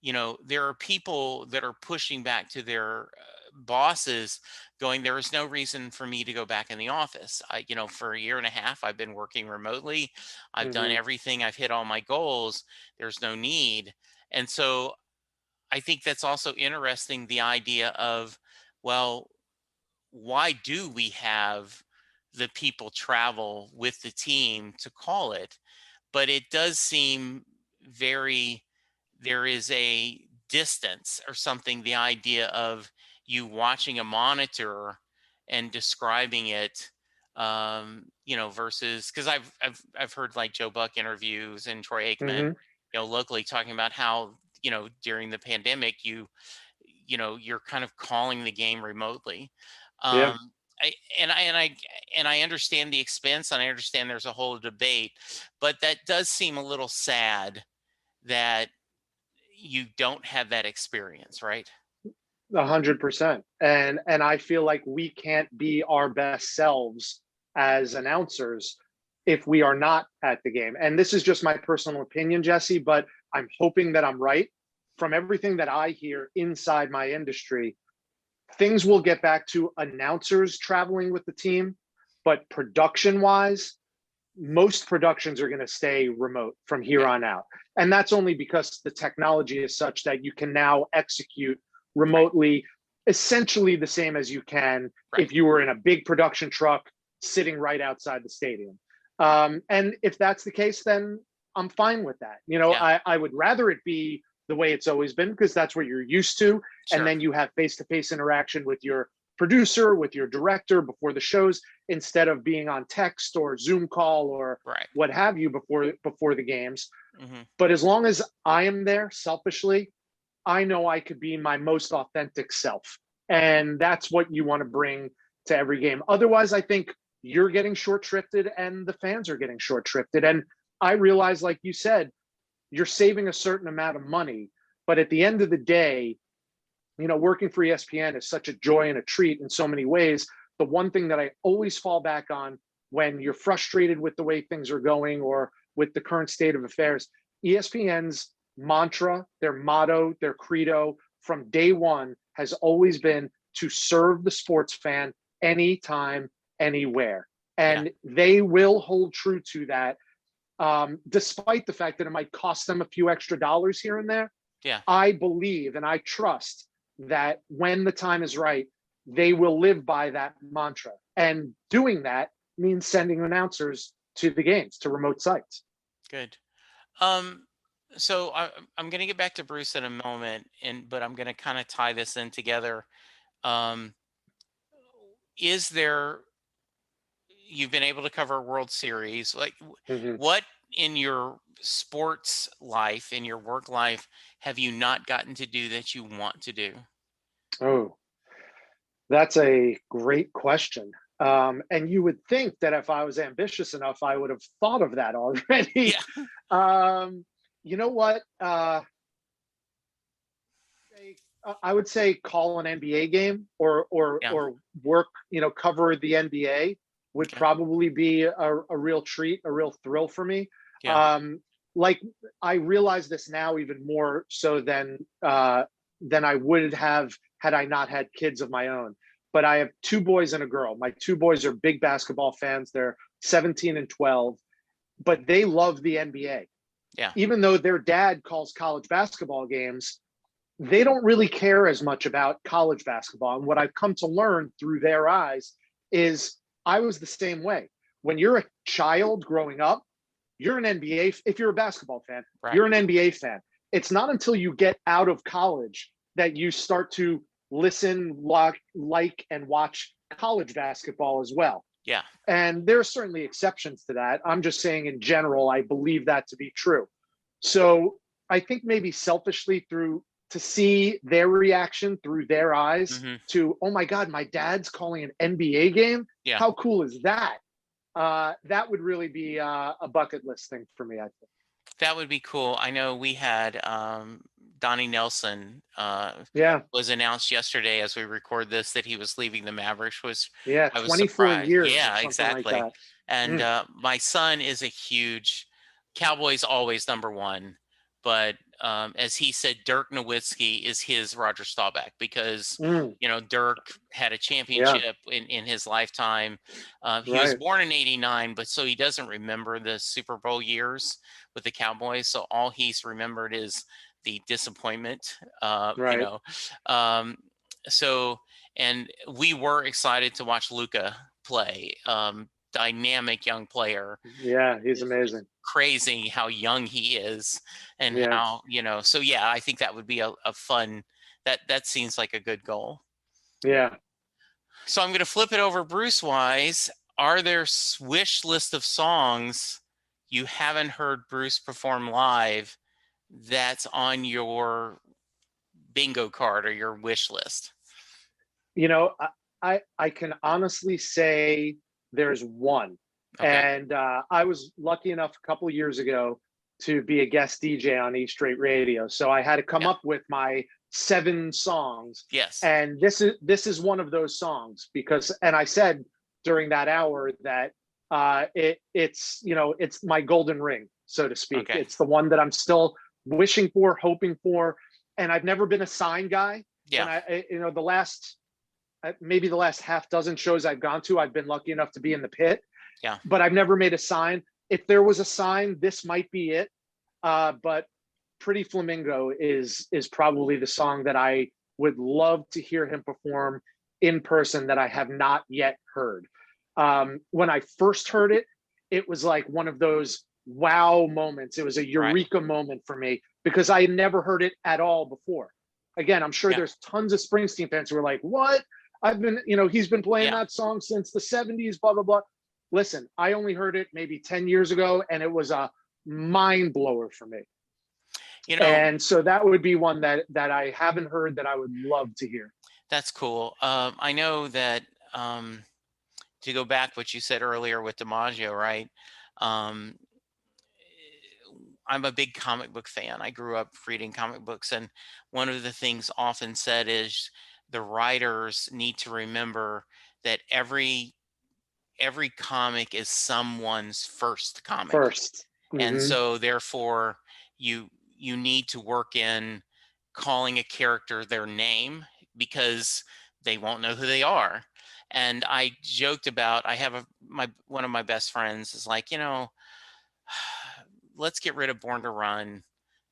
there are people that are pushing back to their bosses, going, there is no reason for me to go back in the office. For a year and a half, I've been working remotely. I've done Hmm. everything. I've hit all my goals. There's no need. And so I think that's also interesting, the idea of, well, why do we have the people travel with the team to call it? But it does seem very, there is a distance or something, the idea of you watching a monitor and describing it, versus, because I've heard like Joe Buck interviews and Troy Aikman, Hmm. locally, talking about how, during the pandemic, you're kind of calling the game remotely. Yeah. um I, and I understand the expense, and I understand there's a whole debate, but that does seem a little sad that you don't have that experience, right? 100%. And I feel like we can't be our best selves as announcers if we are not at the game. And this is just my personal opinion, Jesse, but I'm hoping that I'm right. From everything that I hear inside my industry, things will get back to announcers traveling with the team, but production wise, most productions are going to stay remote from here Yeah. on out. And that's only because the technology is such that you can now execute Right. remotely essentially the same as you can Right. if you were in a big production truck sitting right outside the stadium. And if that's the case, then I'm fine with that. Yeah. I would rather it be the way it's always been, because that's what you're used to. And Sure. then you have face-to-face interaction with your producer, with your director before the shows, instead of being on text or Zoom call or Right. what have you before the games. Hmm. But as long as I am there selfishly, I know I could be my most authentic self. And that's what you want to bring to every game. Otherwise, I think you're getting short shrifted and the fans are getting short shrifted. And I realize, like you said, you're saving a certain amount of money. But at the end of the day, working for ESPN is such a joy and a treat in so many ways. The one thing that I always fall back on when you're frustrated with the way things are going or with the current state of affairs, ESPN's mantra, their motto, their credo from day one has always been to serve the sports fan anytime, anywhere. Yeah. And they will hold true to that, despite the fact that it might cost them a few extra dollars here and there. Yeah. I believe and I trust that when the time is right, they will live by that mantra. And doing that means sending announcers to the games, to remote sites. Good. So I'm going to get back to Bruce in a moment, but I'm going to kind of tie this in together. Um, is there, you've been able to cover a World Series, like Mhm. what in your sports life, in your work life, have you not gotten to do that you want to do? Oh, that's a great question. And you would think that if I was ambitious enough, I would have thought of that already. Yeah. You know what? I would say call an NBA game Yeah. or work, cover the NBA would Okay. probably be a real treat, a real thrill for me. Yeah. Like I realize this now even more so than I would have had I not had kids of my own. But I have two boys and a girl. My two boys are big basketball fans. They're 17 and 12, but they love the NBA. Yeah. Even though their dad calls college basketball games, they don't really care as much about college basketball. And what I've come to learn through their eyes is I was the same way. When you're a child growing up, you're an NBA. If you're a basketball fan, Right. you're an NBA fan. It's not until you get out of college that you start to listen, like, and watch college basketball as well. Yeah. And there are certainly exceptions to that. I'm just saying in general, I believe that to be true. So I think maybe selfishly to see their reaction through their eyes Hmm. to, oh my God, my dad's calling an NBA game. Yeah. How cool is that? That would really be a bucket list thing for me, I think. That would be cool. I know we had Donnie Nelson Yeah. was announced yesterday as we record this that he was leaving the Mavericks. Yeah. I was 24 surprised. years or Yeah, something like exactly. that. And Mm, my son is a huge Cowboys, always number one. But as he said, Dirk Nowitzki is his Roger Staubach because mm, Dirk had a yeah. championship in his lifetime. He was Right. born in '89, but so he doesn't remember the Super Bowl years with the Cowboys. So all he's remembered is the disappointment. Right. Um, so and we were excited to watch Luca play. Dynamic young player. Yeah. He's It's just amazing. crazy how young he is and Yeah. how so yeah, I think that would be a fun, that seems like a good goal. Yeah. So I'm going to flip it over Bruce wise. Are there wish list of songs you haven't heard Bruce perform live that's on your bingo card or your wish list? You know, I can honestly say there's one. Okay. And I was lucky enough a couple years ago to be a guest DJ on East Straight Radio. So I had to come Yeah. up with my 7 songs. Yes. And this is one of those songs because, and I said during that hour that it's my golden ring, so to speak. Okay. It's the one that I'm still wishing for, hoping for. And I've never been a sign guy. Yeah. When maybe the last half dozen shows I've gone to, I've been lucky enough to be in the pit. Yeah. But I've never made a sign. If there was a sign, this might be it. But Pretty Flamingo is probably the song that I would love to hear him perform in person that I have not yet heard. When I first heard it, it was like one of those wow moments. It was a eureka moment for me because I had never heard it at all before. Again, I'm sure there's tons of Springsteen fans who are like, what? He's been playing that song since the 70s, blah, blah, blah. Listen, I only heard it maybe 10 years ago, and it was a mind blower for me. And so that would be one that I haven't heard that I would love to hear. That's cool. I know that to go back what you said earlier with DiMaggio, right? I'm a big comic book fan. I grew up reading comic books, and one of the things often said is the writers need to remember that every comic is someone's first comic. Mm-hmm. And so therefore you need to work in calling a character their name because they won't know who they are. And I joked about, I have one of my best friends is like, let's get rid of Born to Run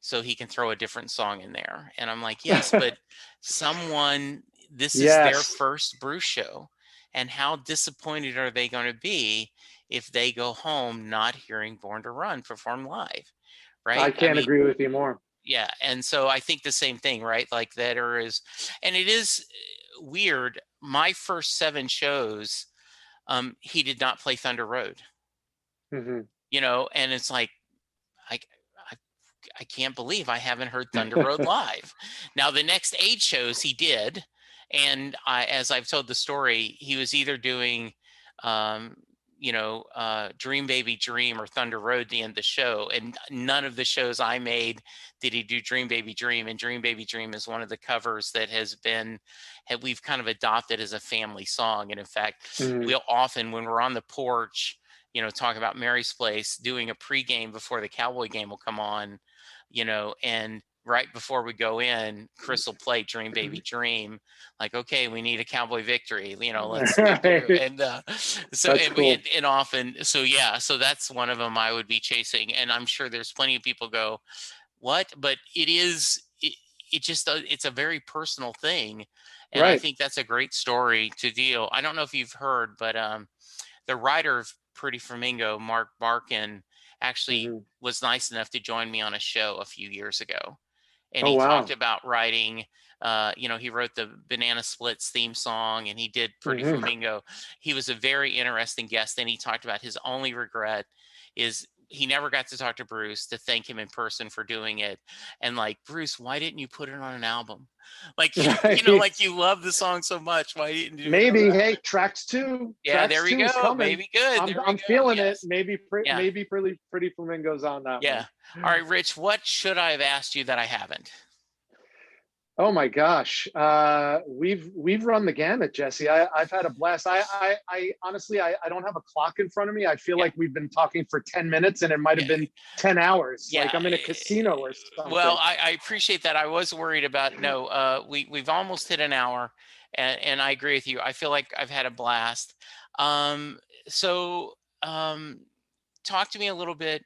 so he can throw a different song in there. And I'm like, yes, but this is their first Bruce show. And how disappointed are they going to be if they go home not hearing Born to Run perform live? Right? I can't agree with you more. Yeah. And so I think the same thing, right? Like and it is weird. My first 7 shows, he did not play Thunder Road. Mm-hmm. And it's like, I can't believe I haven't heard Thunder Road live. Now the next 8 shows he did, and as I've told the story, he was either doing, Dream Baby Dream or Thunder Road at the end of the show, and none of the shows I made did he do Dream Baby Dream. And Dream Baby Dream is one of the covers that we've kind of adopted as a family song. And in fact, we'll often, when we're on the porch, talk about Mary's Place, doing a pregame before the Cowboy game will come on, and right before we go in, Chris will play Dream Baby Dream, like, okay, we need a Cowboy victory, let's do. And so that's one of them I would be chasing. And I'm sure there's plenty of people go, what? But it's a very personal thing. And I think that's a great story to deal. I don't know if you've heard, but the writer of Pretty Flamingo, Mark Barkin, actually was nice enough to join me on a show a few years ago. And he talked about writing, he wrote the Banana Splits theme song, and he did Pretty Flamingo. He was a very interesting guest. And he talked about his only regret is he never got to talk to Bruce to thank him in person for doing it. And like, Bruce, why didn't you put it on an album? Like, Right. like you love the song so much. Why didn't you do it on Maybe, an hey, album? Yeah, tracks there we two is go. coming. Maybe good. There we I'm go. feeling it. Yes. Maybe Yeah. maybe Pretty Flamingos on that Yeah. one. All right, Rich, what should I have asked you that I haven't? Oh my gosh, we've run the gamut, Jesse. I've had a blast. I honestly, I don't have a clock in front of me. I feel Yeah. like we've been talking for 10 minutes, and it might have Yeah. been 10 hours. Yeah. Like I'm in a casino or Well, something. I appreciate that. I was worried about no. We've almost hit an hour, and I agree with you. I feel like I've had a blast. Um, so talk to me a little bit.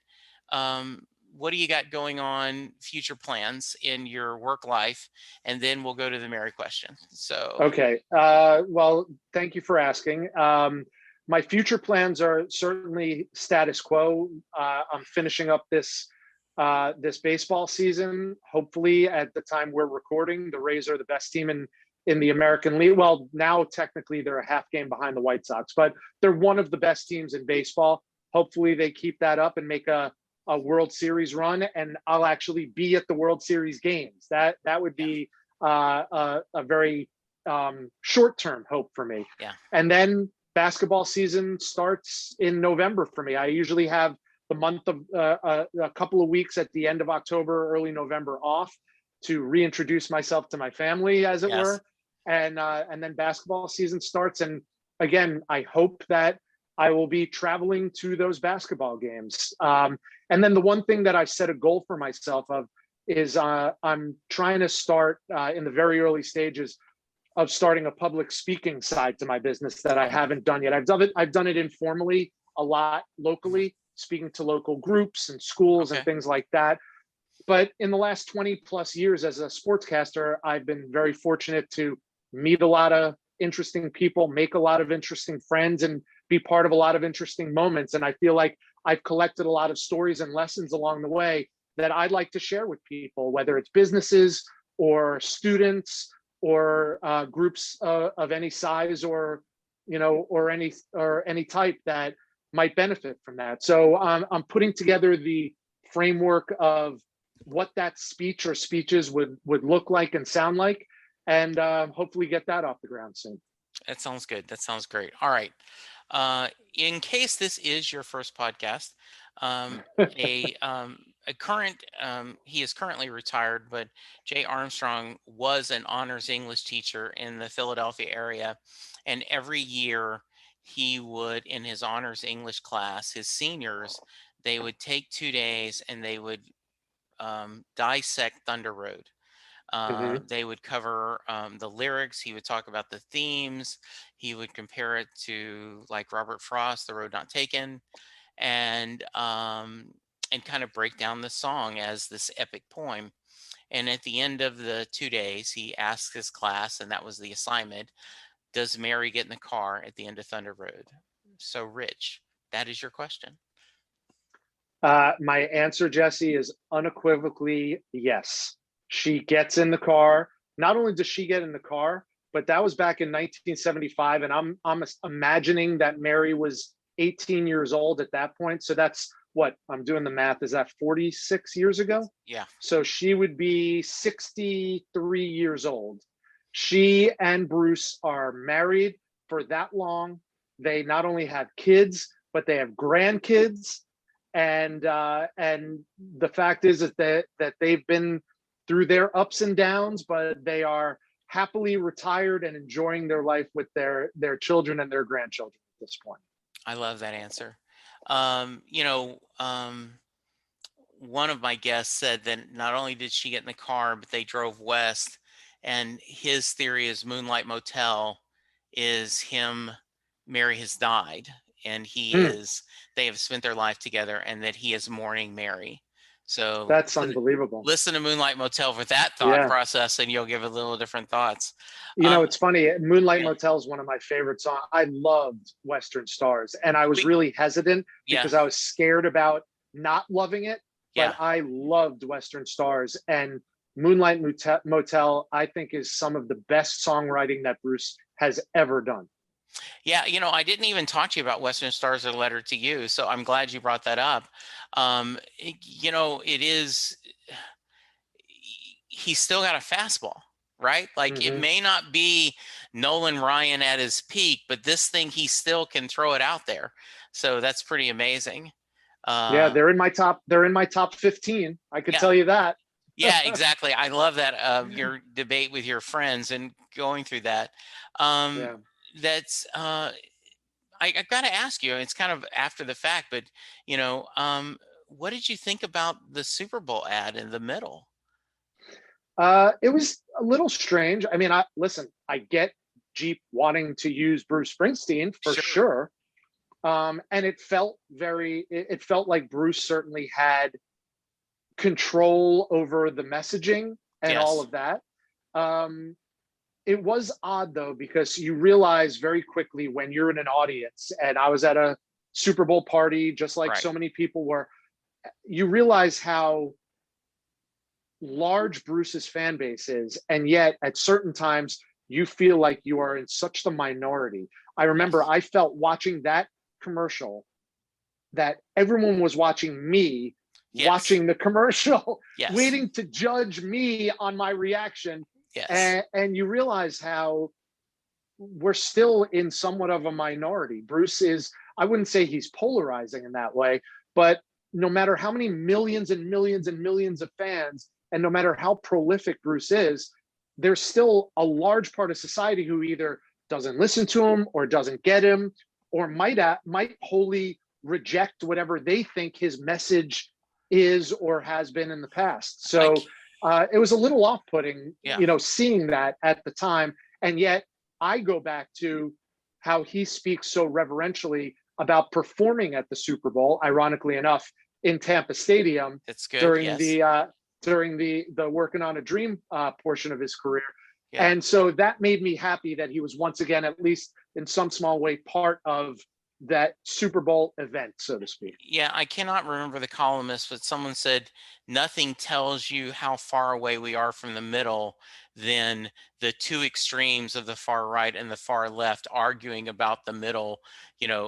Um, what do you got going on? Future plans in your work life, and then we'll go to the Mary question. So Okay. Well, thank you for asking. My future plans are certainly status quo. I'm finishing up this baseball season. Hopefully, at the time we're recording, the Rays are the best team in the American League. Well, now technically they're a half game behind the White Sox, but they're one of the best teams in baseball. Hopefully, they keep that up and make a World Series run, and I'll actually be at the World Series games. That would yeah, be a very short-term hope for me. yeah, And then basketball season starts in November for me. I usually have the month of a couple of weeks at the end of October, early November off to reintroduce myself to my family, as it yes, were. And then basketball season starts. And again, I hope that I will be traveling to those basketball games. And then the one thing that I set a goal for myself of is I'm trying to start in the very early stages of starting a public speaking side to my business that I haven't done yet. I've done it informally a lot mhm, locally, speaking to local groups and schools and okay, things like that. But in the last 20 plus years as a sportscaster, I've been very fortunate to meet a lot of interesting people, make a lot of interesting friends, and be part of a lot of interesting moments. And I feel like I've collected a lot of stories and lessons along the way that I'd like to share with people, whether it's businesses or students or groups of any size or any type that might benefit from that. So I'm putting together the framework of what that speech or speeches would look like and sound like, and hopefully get that off the ground soon. that sounds good. That sounds great. All right. In case this is your first podcast, um, a current he is currently retired, but Jay Armstrong was an honors English teacher in the Philadelphia area, and every year he would, in his honors English class, his seniors, they would take 2 days and they would dissect Thunder Road. Mhm. They would cover the lyrics. He would talk about the themes. He would compare it to like Robert Frost, "The Road Not Taken," and kind of break down the song as this epic poem. And at the end of the 2 days, he asked his class, and that was the assignment: does Mary get in the car at the end of Thunder Road? So, Rich, that is your question. My answer, Jesse, is unequivocally yes. She gets in the car. Not only does she get in the car, but that was back in 1975, and I'm imagining that Mary was 18 years old at that point. So that's what I'm doing the math. Is that 46 years ago? Yeah. So she would be 63 years old. She and Bruce are married for that long. They not only have kids, but they have grandkids, and the fact is that they've been through their ups and downs, but they are happily retired and enjoying their life with their children and their grandchildren at this point. I love that answer. Um, you know, um, One of my guests said that not only did she get in the car, but they drove west. And his theory is Moonlight Motel is him, Mary has died, and Hmm, they have spent their life together, and that he is mourning Mary. So that's unbelievable. listen to Moonlight Motel for that thought Yeah. process, and you'll give a little different thoughts. It's funny. Moonlight Yeah, Motel is one of my favorite songs. I loved Western Stars, and I was we, really hesitant yeah, because I was scared about not loving it, but yeah. I loved Western Stars. And Motel, I think, is some of the best songwriting that Bruce has ever done. Yeah, I didn't even talk to you about Western Stars: A Letter to You, so I'm glad you brought that up. It is he's still got a fastball, right? Like it Hmm. may not be Nolan Ryan at his peak, but this thing he still can throw it out there. So that's pretty amazing. Yeah, Uh, they're in my top 15. I could yeah, tell you that. yeah, exactly. I love that your debate with your friends and going through that. Um, Yeah. that's I got to ask you. It's kind of after the fact, but what did you think about the Super Bowl ad in the middle? It was a little strange. I mean, I get Jeep wanting to use Bruce Springsteen for Sure. sure. And it felt like Bruce certainly had control over the messaging and all Yes. of that. Um, it was odd though, because you realize very quickly when you're in an audience, and I was at a Super Bowl party, just like Right. so many people were, you realize how large Bruce's fan base is, and yet at certain times you feel like you are in such the minority. I remember Yes. I felt watching that commercial that everyone was watching me Yes. watching the commercial, Yes. waiting to judge me on my reaction. Yes. And you realize how we're still in somewhat of a minority. Bruce is, I wouldn't say he's polarizing in that way, but no matter how many millions and millions and millions of fans, and no matter how prolific Bruce is, there's still a large part of society who either doesn't listen to him or doesn't get him, or might wholly reject whatever they think his message is or has been in the past. I So it was a little off-putting, yeah. seeing that at the time, and yet I go back to how he speaks so reverentially about performing at the Super Bowl, ironically enough, in Tampa Stadium That's good. during Yes. the working on a dream portion of his career. Yeah. And so that made me happy that he was once again, at least in some small way, part of that Super Bowl event, so to speak. Yeah, I cannot remember the columnist, but someone said nothing tells you how far away we are from the middle than the two extremes of the far right and the far left arguing about the middle.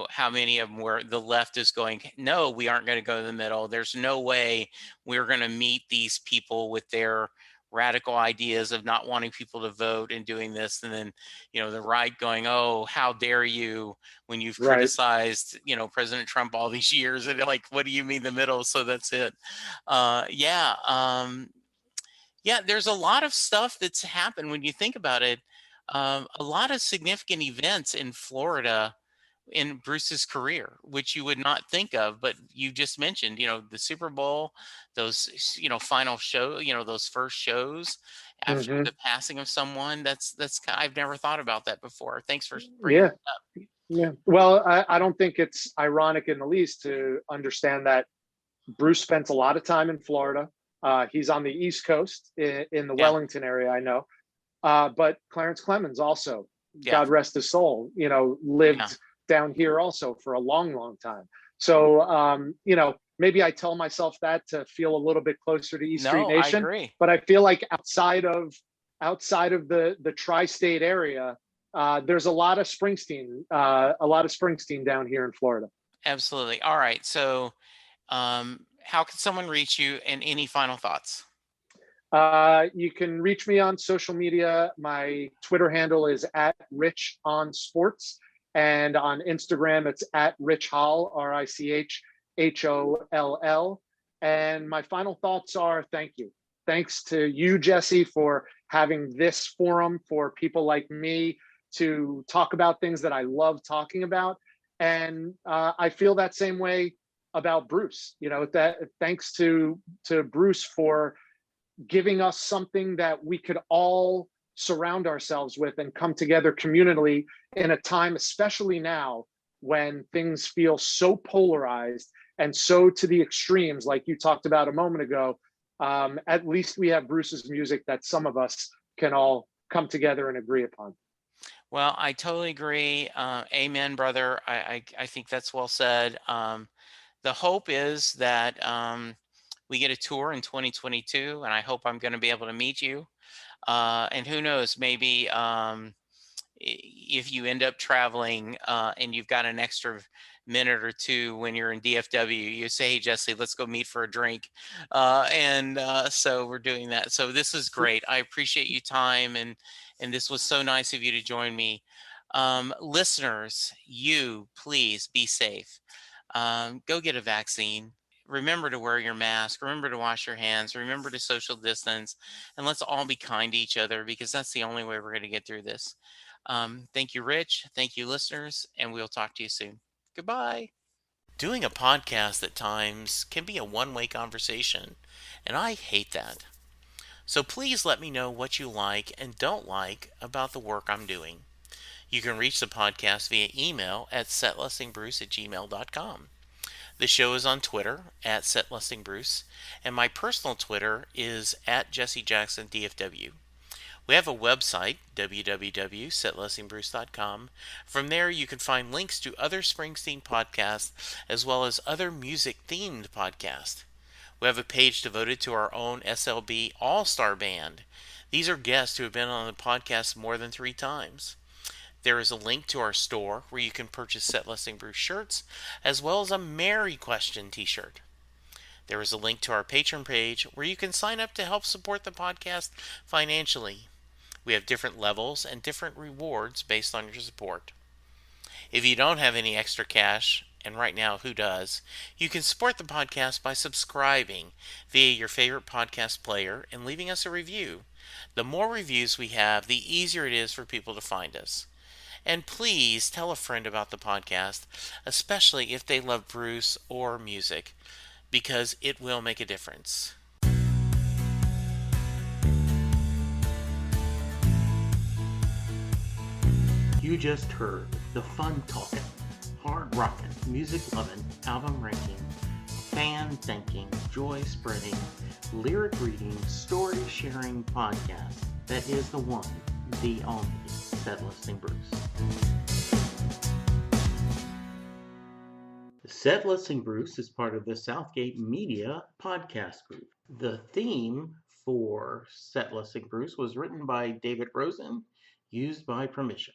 How many of them were the left is going, no, we aren't going to go to the middle. There's no way we're going to meet these people with their radical ideas of not wanting people to vote and doing this. And then, the right going, oh, how dare you, when you've Right. criticized, President Trump all these years, and like, what do you mean the middle? So that's it. Yeah. Yeah, there's a lot of stuff that's happened when you think about it. A lot of significant events in Florida in Bruce's career, which you would not think of, but you just mentioned, the Super Bowl, those, final show, those first shows after Hmm. the passing of someone. I've never thought about that before. Thanks for bringing Yeah. that up. Yeah. Well, I don't think it's ironic in the least to understand that Bruce spent a lot of time in Florida. He's on the East Coast in the Yeah. Wellington area, I know. But Clarence Clemens also, Yeah. God rest his soul, Yeah. lived down here also for a long, long time. So, maybe I tell myself that to feel a little bit closer to East Street No, I Nation. agree. But I feel like outside of the tri-state area, there's a lot of Springsteen down here in Florida. Absolutely. All right. So, how can someone reach you, and any final thoughts? You can reach me on social media. My Twitter handle is at Rich on Sports, and on Instagram it's at Rich Holl, RichHoll. And my final thoughts are thank you. Thanks to you, Jesse, for having this forum for people like me to talk about things that I love talking about. And I feel that same way about Bruce. That thanks to Bruce for giving us something that we could all surround ourselves with and come together communally in a time, especially now, when things feel so polarized and so to the extremes, like you talked about a moment ago. At least we have Bruce's music that some of us can all come together and agree upon. Well, I totally agree. Amen, brother. I think that's well said. The hope is that we get a tour in 2022, and I hope I'm going to be able to meet you. And who knows, maybe if you end up traveling and you've got an extra minute or two when you're in DFW, you say, "Hey, Jesse, let's go meet for a drink." So we're doing that. So this is great. I appreciate you time, and this was so nice of you to join me. Listeners, you please be safe. Go get a vaccine. Remember to wear your mask. Remember to wash your hands. Remember to social distance. And let's all be kind to each other, because that's the only way we're going to get through this. Thank you, Rich. Thank you, listeners. And we'll talk to you soon. Goodbye. Doing a podcast at times can be a one-way conversation, and I hate that. So please let me know what you like and don't like about the work I'm doing. You can reach the podcast via email at setlistingbruce@gmail.com. The show is on Twitter at setlistingbruce, and my personal Twitter is at jessejacksondfw. We have a website, www.setlistingbruce.com. From there, you can find links to other Springsteen podcasts as well as other music-themed podcasts. We have a page devoted to our own SLB All-Star Band. These are guests who have been on the podcast more than 3 times. There is a link to our store where you can purchase Set Listing Bruce shirts as well as a Mary Question t-shirt. There is a link to our Patreon page where you can sign up to help support the podcast financially. We have different levels and different rewards based on your support. If you don't have any extra cash, and right now who does, you can support the podcast by subscribing via your favorite podcast player and leaving us a review. The more reviews we have, the easier it is for people to find us. And please tell a friend about the podcast, especially if they love Bruce or music, because it will make a difference. You just heard the fun talking, hard rocking, music loving, album ranking, fan thinking, joy spreading, lyric reading, story sharing podcast that is the one, the only Set Listing Bruce. Set Listing Bruce is part of the Southgate Media podcast group. The theme for Set Listing Bruce was written by David Rosen, used by permission.